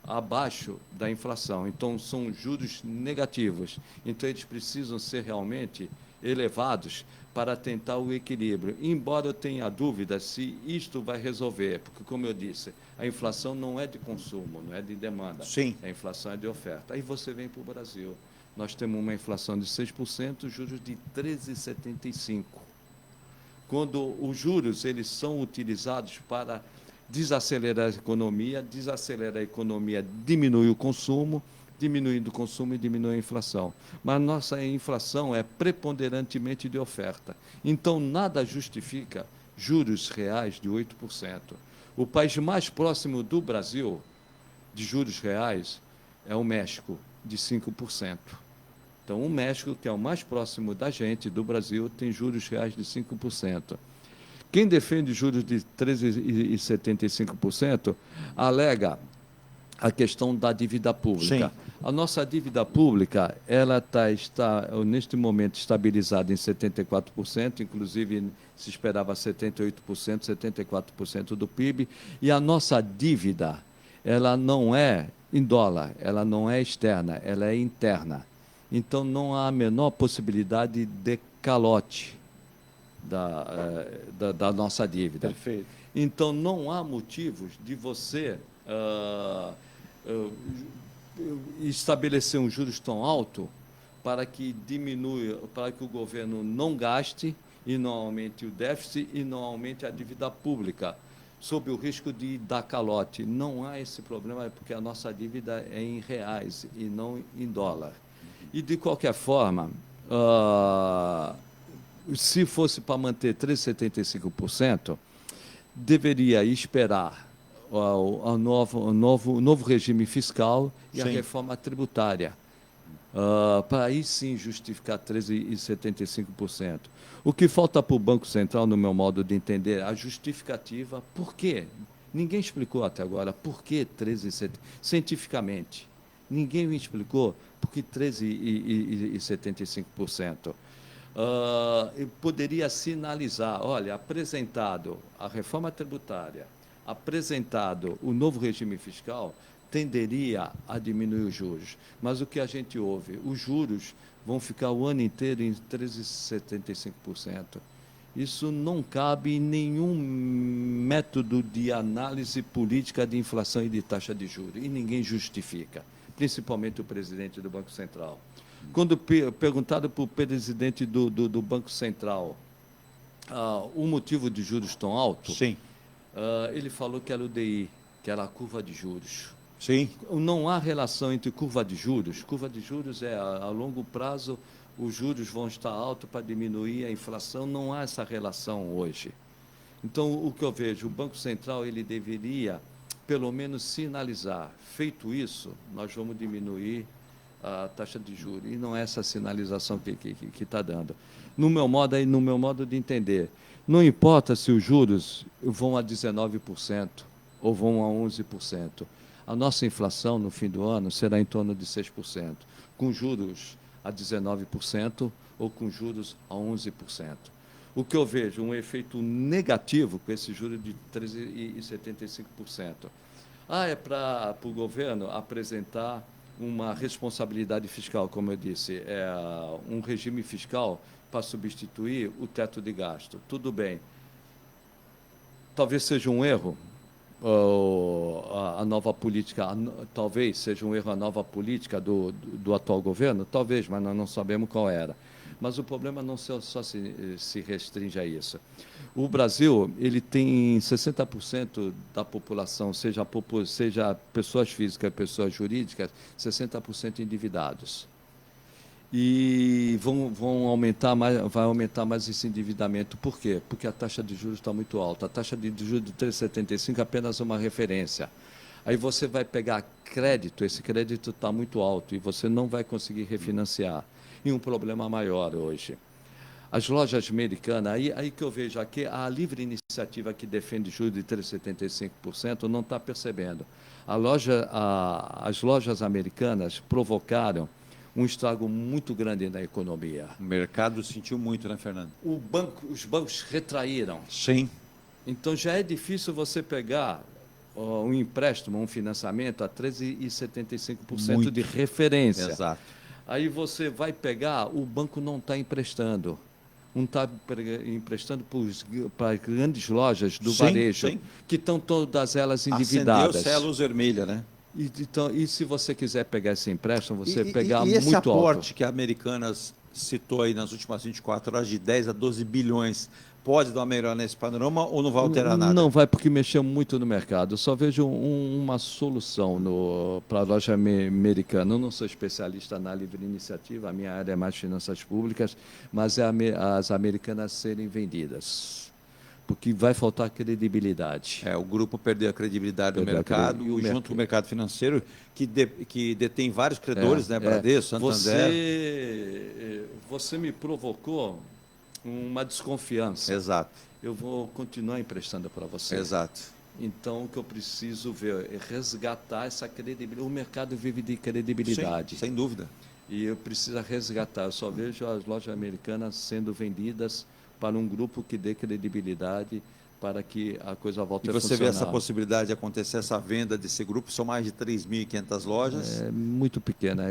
S3: abaixo da inflação. Então, são juros negativos. Então, eles precisam ser realmente elevados para tentar o equilíbrio. Embora eu tenha dúvida se isto vai resolver, porque, como eu disse, a inflação não é de consumo, não é de demanda.
S2: Sim.
S3: A inflação é de oferta. Aí você vem para o Brasil. Nós temos uma inflação de 6%, juros de 13,75%. Quando os juros eles são utilizados para desacelerar a economia diminui o consumo, diminuindo o consumo e diminui a inflação. Mas nossa inflação é preponderantemente de oferta. Então, nada justifica juros reais de 8%. O país mais próximo do Brasil de juros reais é o México, de 5%. Então, o México, que é o mais próximo da gente, do Brasil, tem juros reais de 5%. Quem defende juros de 13,75% alega a questão da dívida pública. Sim. A nossa dívida pública ela está, neste momento, estabilizada em 74%, inclusive se esperava 78%, 74% do PIB, e a nossa dívida ela não é em dólar, ela não é externa, ela é interna. Então, não há a menor possibilidade de calote da nossa dívida.
S2: Perfeito.
S3: Então, não há motivos de você estabelecer um juros tão alto para que diminua, para que o governo não gaste e não aumente o déficit e não aumente a dívida pública, sob o risco de dar calote. Não há esse problema, porque a nossa dívida é em reais e não em dólar. E, de qualquer forma, se fosse para manter 13,75%, deveria esperar o novo regime fiscal e
S2: Sim.
S3: a reforma tributária, para aí sim justificar 13,75%. O que falta para o Banco Central, no meu modo de entender, a justificativa, por quê? Ninguém explicou até agora por que 13,75%. Cientificamente, ninguém me explicou por que 13,75%. Poderia sinalizar, olha, apresentado a reforma tributária, apresentado o novo regime fiscal, tenderia a diminuir os juros. Mas o que a gente ouve? Os juros vão ficar o ano inteiro em 13,75%. Isso não cabe em nenhum método de análise política de inflação e de taxa de juros, e ninguém justifica, principalmente o presidente do Banco Central. Quando perguntado para o presidente do Banco Central o motivo de juros tão altos,
S2: Sim.
S3: Ele falou que era o DI, que era a curva de juros.
S2: Sim.
S3: Não há relação entre curva de juros. Curva de juros é a longo prazo, os juros vão estar altos para diminuir a inflação. Não há essa relação hoje. Então, o que eu vejo, o Banco Central ele deveria, pelo menos, sinalizar. Feito isso, nós vamos diminuir a taxa de juros. E não é essa sinalização que está dando. No meu modo de entender, não importa se os juros vão a 19% ou vão a 11%. A nossa inflação, no fim do ano, será em torno de 6%, com juros a 19% ou com juros a 11%. O que eu vejo, um efeito negativo com esse juro de 13,75%. É para o governo apresentar uma responsabilidade fiscal, como eu disse, um regime fiscal para substituir o teto de gasto. Tudo bem. Talvez seja um erro a nova política, talvez seja um erro a nova política do atual governo, talvez, mas nós não sabemos qual era. Mas o problema não só se restringe a isso. O Brasil ele tem 60% da população, seja pessoas físicas, pessoas jurídicas, 60% endividados. E vai aumentar mais esse endividamento. Por quê? Porque a taxa de juros está muito alta. A taxa de juros de 3,75 é apenas uma referência. Aí você vai pegar crédito, esse crédito está muito alto e você não vai conseguir refinanciar. E um problema maior hoje. As lojas americanas, aí que eu vejo aqui, a livre iniciativa que defende juros de 3,75% não está percebendo. As lojas americanas provocaram um estrago muito grande na economia.
S2: O mercado sentiu muito, né, Fernando?
S3: Os bancos retraíram.
S2: Sim.
S3: Então já é difícil você pegar um empréstimo, um financiamento a 13,75% de referência.
S2: Exato.
S3: Aí você vai pegar, o banco não está emprestando. Não está emprestando para grandes lojas do varejo, que estão todas elas endividadas.
S2: Acendeu-se a luz vermelha, né?
S3: E se você quiser pegar esse empréstimo, você pegar
S2: e esse
S3: muito
S2: aporte
S3: alto.
S2: que a Americanas citou aí nas últimas 24 horas de 10 a 12 bilhões, pode dar uma melhor nesse panorama ou não vai alterar nada?
S3: Não vai, porque mexeu muito no mercado. Eu só vejo uma solução para a loja americana. Eu não sou especialista na livre iniciativa, a minha área é mais finanças públicas, mas é as americanas serem vendidas. Porque vai faltar credibilidade.
S2: O grupo perdeu a credibilidade do mercado, junto com o mercado financeiro, que detém vários credores, né? Bradesco, Santander.
S3: Você me provocou uma desconfiança.
S2: Exato.
S3: Eu vou continuar emprestando para você.
S2: Exato.
S3: Então, o que eu preciso ver é resgatar essa credibilidade. O mercado vive de credibilidade.
S2: Sim, sem dúvida.
S3: E eu preciso resgatar. Eu só vejo as lojas americanas sendo vendidas para um grupo que dê credibilidade para que a coisa volte a funcionar.
S2: E você vê essa possibilidade de acontecer, essa venda desse grupo? São mais de 3.500 lojas?
S3: É muito pequena,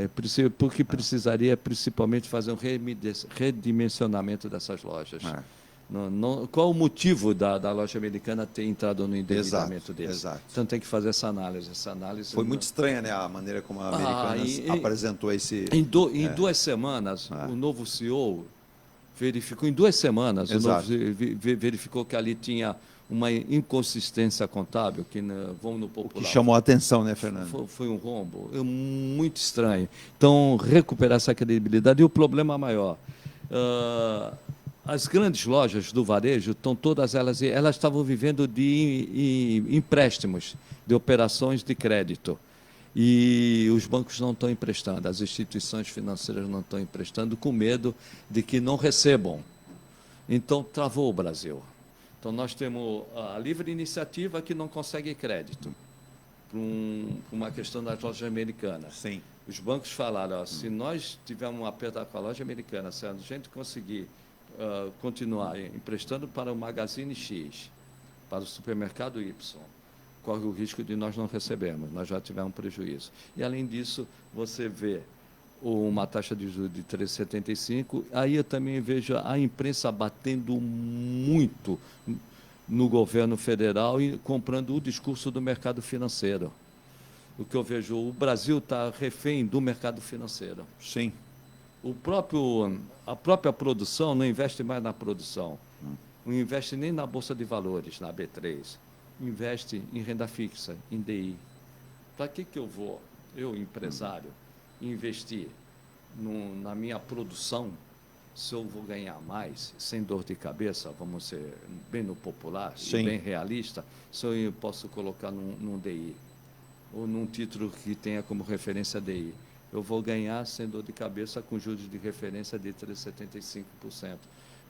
S3: porque precisaria principalmente fazer um redimensionamento dessas lojas. Qual o motivo da loja americana ter entrado no endividamento desse?
S2: Exato.
S3: Então tem que fazer essa análise.
S2: Foi muito estranha, né, a maneira como a Americanas apresentou esse...
S3: Em 2 semanas, o novo CEO verificou, em 2 semanas, verificou que ali tinha uma inconsistência contábil, vamos no popular.
S2: O que chamou a atenção, né, Fernando?
S3: Foi um rombo, muito estranho. Então, recuperar essa credibilidade. E o problema maior, as grandes lojas do varejo, todas elas estavam vivendo de empréstimos, de operações de crédito. E os bancos não estão emprestando, as instituições financeiras não estão emprestando, com medo de que não recebam. Então, travou o Brasil. Então, nós temos a livre iniciativa que não consegue crédito, por uma questão das lojas americanas.
S2: Sim.
S3: Os bancos falaram, se nós tivermos um aperto com a loja americana, se a gente conseguir continuar emprestando para o Magazine X, para o supermercado Y, corre o risco de nós não recebermos, nós já tivemos um prejuízo. E, além disso, você vê uma taxa de juros de 3,75, aí eu também vejo a imprensa batendo muito no governo federal e comprando o discurso do mercado financeiro. O que eu vejo, o Brasil está refém do mercado financeiro.
S2: Sim.
S3: A própria produção não investe mais na produção, não investe nem na Bolsa de Valores, na B3. Investe em renda fixa, em DI. Para que eu vou, empresário, investir na minha produção se eu vou ganhar mais, sem dor de cabeça, vamos ser bem no popular, e bem realista, se eu posso colocar num DI, ou num título que tenha como referência DI. Eu vou ganhar sem dor de cabeça com juros de referência de 3,75%.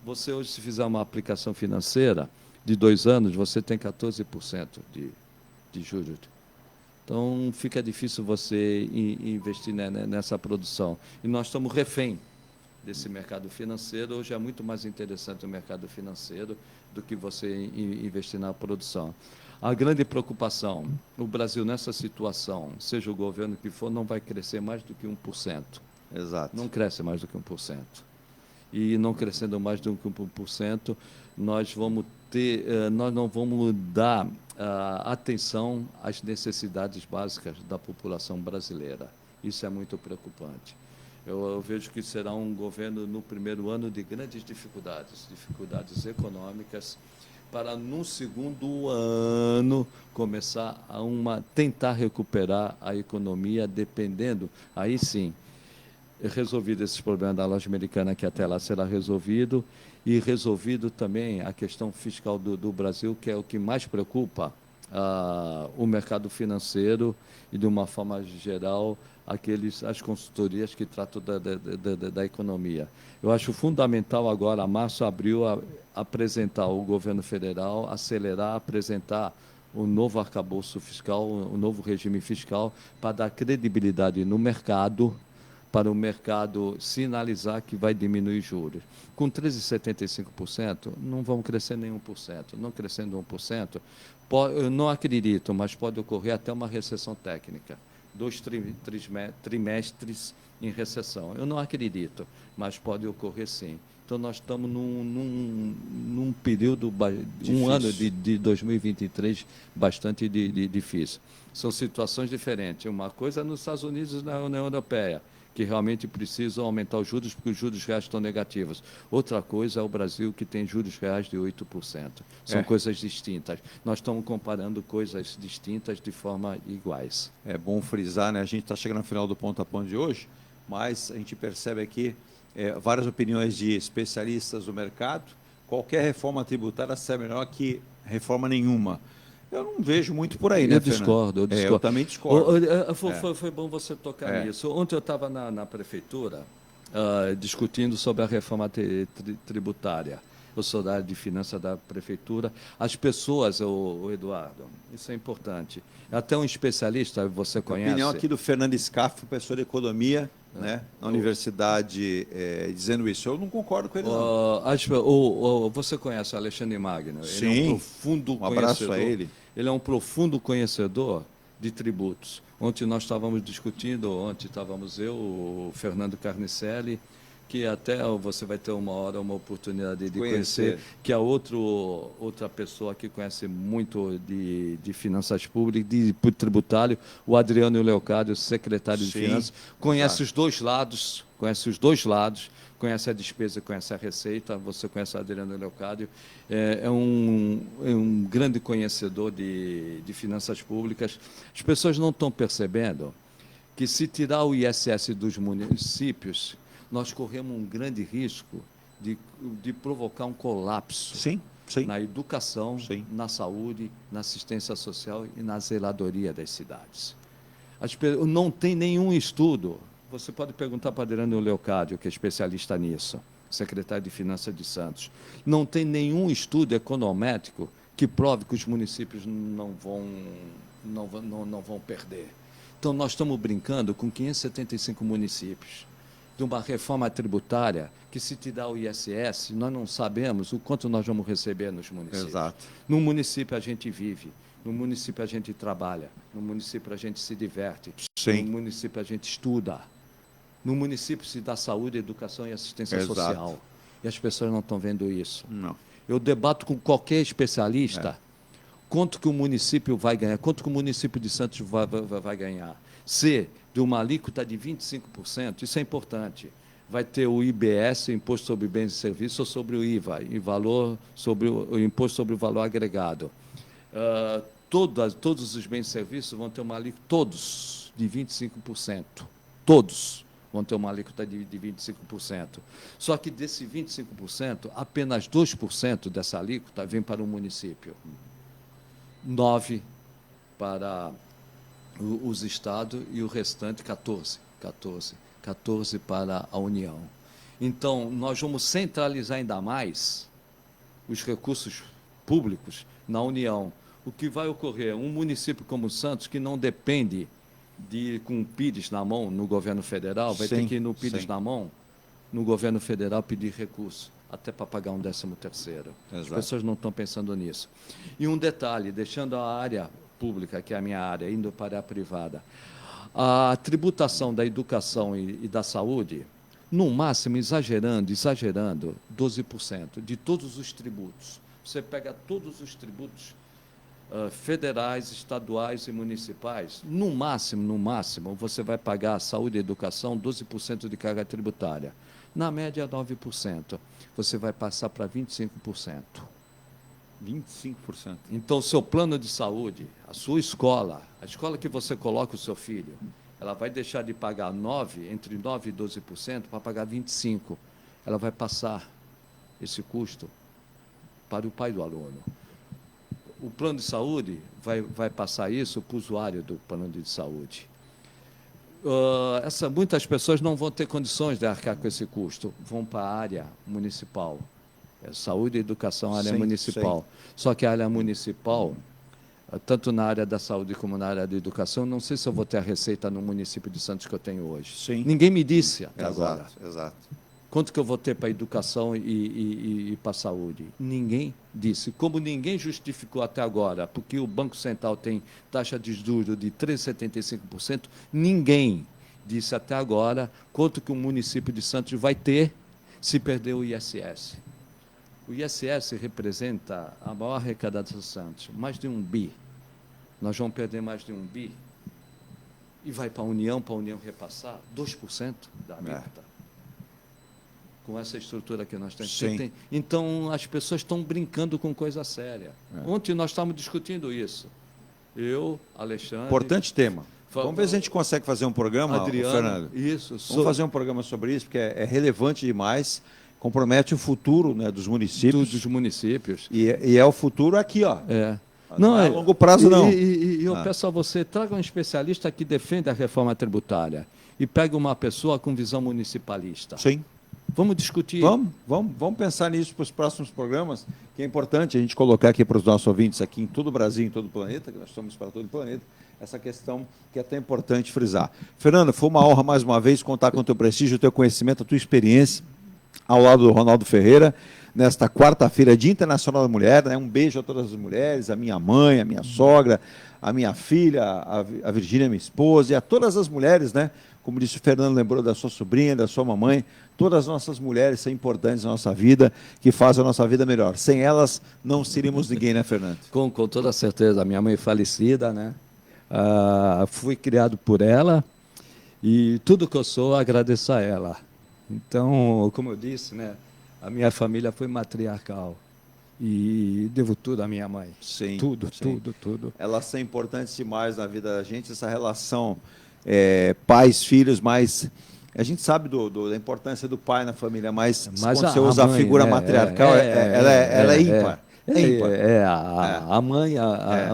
S3: Você hoje, se fizer uma aplicação financeira de 2 anos, você tem 14% de juros. Então, fica difícil você investir nessa produção. E nós estamos refém desse mercado financeiro. Hoje é muito mais interessante o mercado financeiro do que você investir na produção. A grande preocupação, o Brasil nessa situação, seja o governo que for, não vai crescer mais do que 1%.
S2: Exato.
S3: Não cresce mais do que 1%. E não crescendo mais do que 1%, nós não vamos dar atenção às necessidades básicas da população brasileira. Isso é muito preocupante. Eu vejo que será um governo, no primeiro ano, de grandes dificuldades econômicas, para, no segundo ano, começar tentar recuperar a economia, dependendo, aí sim, resolvido esses problemas da loja americana, que até lá será resolvido, e resolvido também a questão fiscal do Brasil, que é o que mais preocupa o mercado financeiro e, de uma forma geral, as consultorias que tratam da economia. Eu acho fundamental agora, março, abril, apresentar o governo federal, acelerar, apresentar o novo arcabouço fiscal, o novo regime fiscal, para dar credibilidade no mercado, para o mercado sinalizar que vai diminuir juros. Com 13,75%, não vão crescer nem 1%. Não crescendo 1%, eu não acredito, mas pode ocorrer até uma recessão técnica. 2 trimestres em recessão. Eu não acredito, mas pode ocorrer sim. Então, nós estamos num período, um ano de 2023 bastante difícil. São situações diferentes. Uma coisa é nos Estados Unidos e na União Europeia, que realmente precisam aumentar os juros porque os juros reais estão negativos. Outra coisa é o Brasil, que tem juros reais de 8%. São coisas distintas. Nós estamos comparando coisas distintas de forma iguais.
S2: É bom frisar, né? A gente está chegando no final do Ponto a Ponto de hoje, mas a gente percebe aqui várias opiniões de especialistas do mercado. Qualquer reforma tributária será melhor que reforma nenhuma. Eu não vejo muito por aí, né, Fernando?
S3: Eu discordo.
S2: Eu também discordo.
S3: Foi bom você tocar nisso. Ontem eu estava na prefeitura discutindo sobre a reforma tributária. Eu sou da área de finanças da prefeitura. As pessoas, o Eduardo, isso é importante. Até um especialista, você conhece... A
S2: opinião aqui do Fernando Scaff, professor de economia, né, na universidade, dizendo isso. Eu não concordo com ele, não.
S3: Você conhece o Alexandre Magno?
S2: Sim.
S3: Ele é um profundo conhecedor.
S2: Abraço a ele.
S3: Ele é um profundo conhecedor de tributos. Ontem nós estávamos discutindo, estávamos eu, o Fernando Carnicelli, que até você vai ter uma oportunidade de conhecer, que é outra pessoa que conhece muito de finanças públicas, de tributário, o Adriano Leocádio, secretário de Finanças, conhece os dois lados, conhece a despesa, conhece a receita, você conhece o Adriano Leocádio, é um grande conhecedor de finanças públicas. As pessoas não estão percebendo que, se tirar o ISS dos municípios, nós corremos um grande risco de provocar um colapso na educação, na saúde, na assistência social e na zeladoria das cidades. Não tem nenhum estudo. Você pode perguntar para Adriano Leocádio, que é especialista nisso, secretário de Finanças de Santos. Não tem nenhum estudo econométrico que prove que os municípios não vão perder. Então, nós estamos brincando com 575 municípios. De uma reforma tributária que, se te dá o ISS, nós não sabemos o quanto nós vamos receber nos municípios.
S2: Exato.
S3: No município a gente vive, no município a gente trabalha, no município a gente se diverte, no município a gente estuda, no município se dá saúde, educação e assistência social. E as pessoas não estão vendo isso.
S2: Não.
S3: Eu debato com qualquer especialista quanto que o município vai ganhar, quanto que o município de Santos vai ganhar. Se de uma alíquota de 25%, isso é importante, vai ter o IBS, Imposto sobre Bens e Serviços, ou sobre o IVA, sobre o Imposto sobre o Valor Agregado. Todos os bens e serviços vão ter uma alíquota, todos, de 25%. Todos vão ter uma alíquota de 25%. Só que desse 25%, apenas 2% dessa alíquota vem para o município. 9% para os estados e o restante 14 para a União. Então, nós vamos centralizar ainda mais os recursos públicos na União. O que vai ocorrer? Um município como Santos, que não depende de ir com o PIDES na mão no governo federal, vai ter que ir no PIDES na mão, no governo federal, pedir recurso, até para pagar um 13º. As pessoas não estão pensando nisso. E um detalhe, deixando a área pública, que é a minha área, indo para a privada, a tributação da educação e da saúde, no máximo, exagerando, 12% de todos os tributos. Você pega todos os tributos federais, estaduais e municipais, no máximo, você vai pagar a saúde e a educação 12% de carga tributária. Na média, 9%. Você vai passar para 25%.
S2: 25%.
S3: Então, o seu plano de saúde, a sua escola, a escola que você coloca o seu filho, ela vai deixar de pagar entre 9% e 12% para pagar 25%. Ela vai passar esse custo para o pai do aluno. o plano de saúde vai passar isso para o usuário do plano de saúde. Muitas pessoas não vão ter condições de arcar com esse custo, vão para a área municipal. Saúde e educação, área municipal. Sim. Só que a área municipal, tanto na área da saúde como na área da educação, não sei se eu vou ter a receita no município de Santos que eu tenho hoje. Sim. Ninguém me disse até agora.
S2: Exato.
S3: Quanto que eu vou ter para a educação e para a saúde? Ninguém disse. Como ninguém justificou até agora, porque o Banco Central tem taxa de juros de 3,75%, ninguém disse até agora quanto que o município de Santos vai ter se perder o ISS. O ISS representa a maior arrecadação do Santos, mais de 1 bi. Nós vamos perder mais de 1 bi e vai para a União repassar 2% da alíquota. Com essa estrutura que nós temos.
S2: Sim.
S3: Então, as pessoas estão brincando com coisa séria. Ontem nós estávamos discutindo isso. Eu, Alexandre...
S2: Importante tema. Vamos ver se a gente consegue fazer um programa,
S3: Adriano,
S2: Fernando.
S3: Isso.
S2: Vamos fazer um programa sobre isso, porque é relevante demais, compromete o futuro, né, dos municípios.
S3: Dos municípios.
S2: E é o futuro aqui, ó.
S3: Não
S2: é a longo prazo, não.
S3: E eu peço a você, traga um especialista que defenda a reforma tributária e pegue uma pessoa com visão municipalista.
S2: Sim.
S3: Vamos discutir.
S2: Vamos pensar nisso para os próximos programas, que é importante a gente colocar aqui para os nossos ouvintes aqui em todo o Brasil, em todo o planeta, que nós estamos para todo o planeta, essa questão que é até importante frisar. Fernando, foi uma honra mais uma vez contar com o teu prestígio, o teu conhecimento, a tua experiência ao lado do Ronaldo Ferreira, nesta quarta-feira, Dia Internacional da Mulher, né? Um beijo a todas as mulheres, a minha mãe, a minha sogra, a minha filha, a Virgínia, minha esposa, e a todas as mulheres, né? Como disse o Fernando, lembrou da sua sobrinha, da sua mamãe. Todas as nossas mulheres são importantes na nossa vida, que fazem a nossa vida melhor. Sem elas, não seríamos ninguém, né, Fernando?
S3: Com toda certeza. A minha mãe falecida, né? Fui criado por ela e tudo que eu sou, agradeço a ela. Então, como eu disse, né? A minha família foi matriarcal. E devo tudo à minha mãe.
S2: Sim.
S3: Tudo.
S2: Elas são importantes demais na vida da gente, essa relação... pais, filhos, mas a gente sabe da importância do pai na família, mas quando você usa a figura matriarcal, ela é ímpar.
S3: A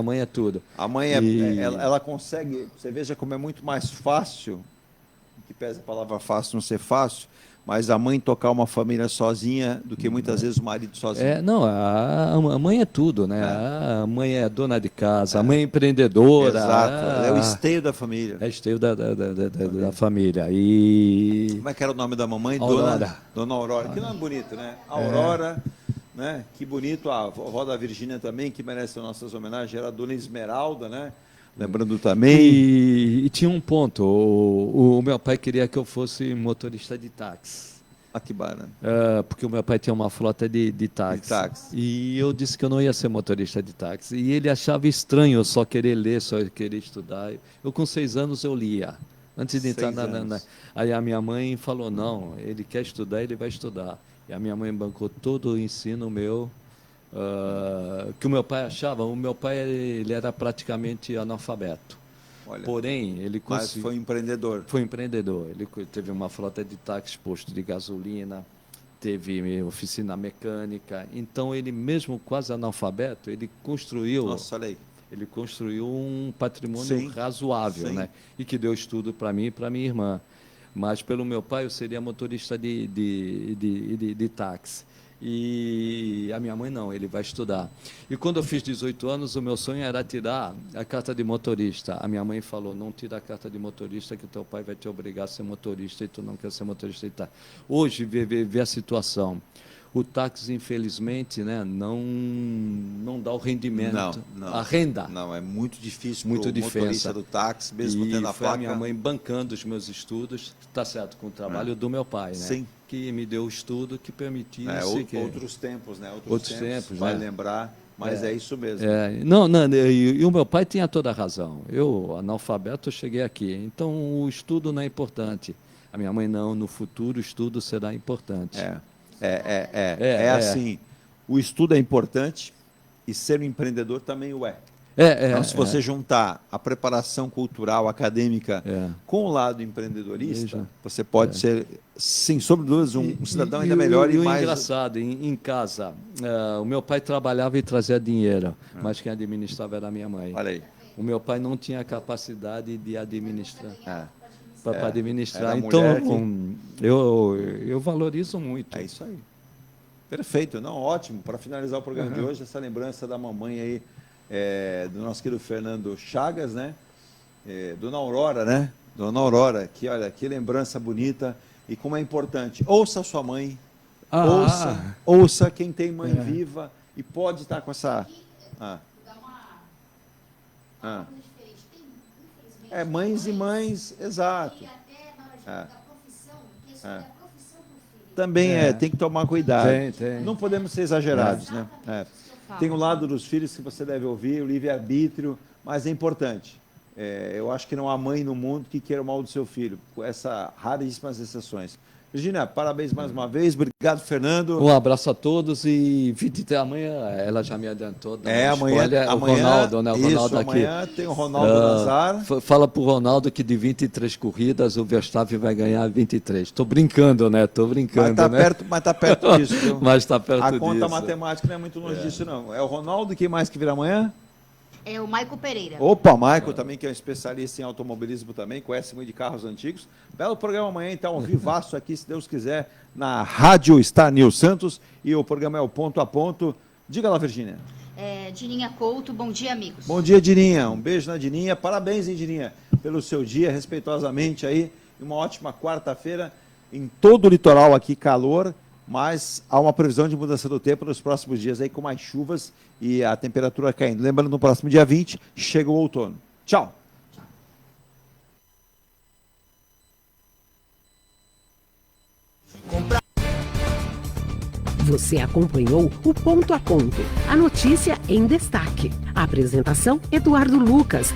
S3: mãe é tudo.
S2: A mãe ela consegue, você veja como é muito mais fácil, que pesa a palavra fácil não ser fácil, mas a mãe tocar uma família sozinha do que muitas vezes o marido sozinho.
S3: A mãe é tudo, né? A mãe é dona de casa, a mãe é empreendedora.
S2: Exato, é o esteio da família.
S3: É o esteio da família. E...
S2: Como é que era o nome da mamãe?
S3: Aurora.
S2: Dona Aurora. Que nome bonito, né? Aurora, né? Que bonito. A vovó da Virgínia também, que merece as nossas homenagens, era a Dona Esmeralda, né? Lembrando também...
S3: E tinha um ponto, o meu pai queria que eu fosse motorista de táxi.
S2: Que bacana.
S3: Porque o meu pai tinha uma frota de táxi. E eu disse que eu não ia ser motorista de táxi. E ele achava estranho eu só querer ler, só querer estudar. Eu com 6 anos eu lia. Antes de entrar Aí a minha mãe falou, não, ele quer estudar, ele vai estudar. E a minha mãe bancou todo o ensino meu... que o meu pai achava, o meu pai ele era praticamente analfabeto.
S2: Olha,
S3: porém, ele
S2: mas foi empreendedor.
S3: Foi empreendedor. Ele teve uma frota de táxi, posto de gasolina, teve oficina mecânica. Então, ele mesmo quase analfabeto, ele construiu...
S2: Nossa, olha aí.
S3: Ele construiu um patrimônio razoável, né? E que deu estudo para mim e para minha irmã. Mas, pelo meu pai, eu seria motorista de táxi. E a minha mãe não, ele vai estudar. E quando eu fiz 18 anos, o meu sonho era tirar a carta de motorista. A minha mãe falou, não tira a carta de motorista, que teu pai vai te obrigar a ser motorista e tu não quer ser motorista. Hoje, vê a situação. O táxi, infelizmente, né, não dá o rendimento, a renda.
S2: Não, é muito difícil
S3: para o
S2: motorista do táxi, mesmo tendo a placa.
S3: A minha mãe bancando os meus estudos, está certo, com o trabalho do meu pai, né?
S2: Sim.
S3: Que me deu o estudo que permitia...
S2: Outros tempos, né?
S3: Outros tempos,
S2: vai lembrar, mas é isso mesmo.
S3: E o meu pai tinha toda a razão. Eu, analfabeto, cheguei aqui. Então, o estudo não é importante. A minha mãe não, no futuro o estudo será importante.
S2: Assim, o estudo é importante e ser um empreendedor também o é. Então, se você juntar a preparação cultural, acadêmica, com o lado empreendedorista, você pode ser, sem sombra de dúvidas, um cidadão ainda melhor e mais...
S3: engraçado, em casa, o meu pai trabalhava e trazia dinheiro, mas quem administrava era a minha mãe.
S2: Olha aí.
S3: O meu pai não tinha capacidade de administrar. Para administrar.
S2: Era
S3: Então,
S2: mulher
S3: eu valorizo muito.
S2: É isso aí. Perfeito. Não, ótimo. Para finalizar o programa de hoje, essa lembrança da mamãe aí, do nosso querido Fernando Chagas, né? Dona Aurora, né? Dona Aurora, que olha, que lembrança bonita e como é importante. Ouça a sua mãe, ouça quem tem mãe viva e pode estar com essa... mães e mães, exato. Também tem que tomar cuidado. Não podemos ser exagerados, né? Tem o lado dos filhos que você deve ouvir, o livre-arbítrio, mas é importante. Eu acho que não há mãe no mundo que queira o mal do seu filho, com essas raríssimas exceções. Virgínia, parabéns mais uma vez. Obrigado, Fernando.
S3: Um abraço a todos e 23 amanhã, ela já me adiantou.
S2: Amanhã,
S3: o Ronaldo, né? O Ronaldo aqui.
S2: Amanhã tem o Ronaldo Nazar.
S3: Fala pro Ronaldo que de 23 corridas o Verstappen vai ganhar 23. Tô brincando, né?
S2: Mas tá perto disso, viu?
S3: Mas tá perto disso.
S2: A conta matemática não é muito longe disso, não. É o Ronaldo, quem mais que vira amanhã?
S12: É o Maico Pereira.
S2: Opa, Maico também, que é um especialista em automobilismo também, conhece muito de carros antigos. Belo programa amanhã, então, vivaço aqui, se Deus quiser, na Rádio Star News Santos. E o programa é o Ponto a Ponto. Diga lá, Virgínia.
S12: Dininha Couto, bom dia, amigos.
S2: Bom dia, Dininha. Um beijo na Dininha. Parabéns, hein, Dininha, pelo seu dia, respeitosamente aí. Uma ótima quarta-feira. Em todo o litoral aqui, calor. Mas há uma previsão de mudança do tempo nos próximos dias aí, com mais chuvas e a temperatura caindo. Lembrando, no próximo dia 20, chega o outono. Tchau!
S1: Você acompanhou o Ponto a Ponto, a notícia em destaque. A apresentação, Eduardo Lucas.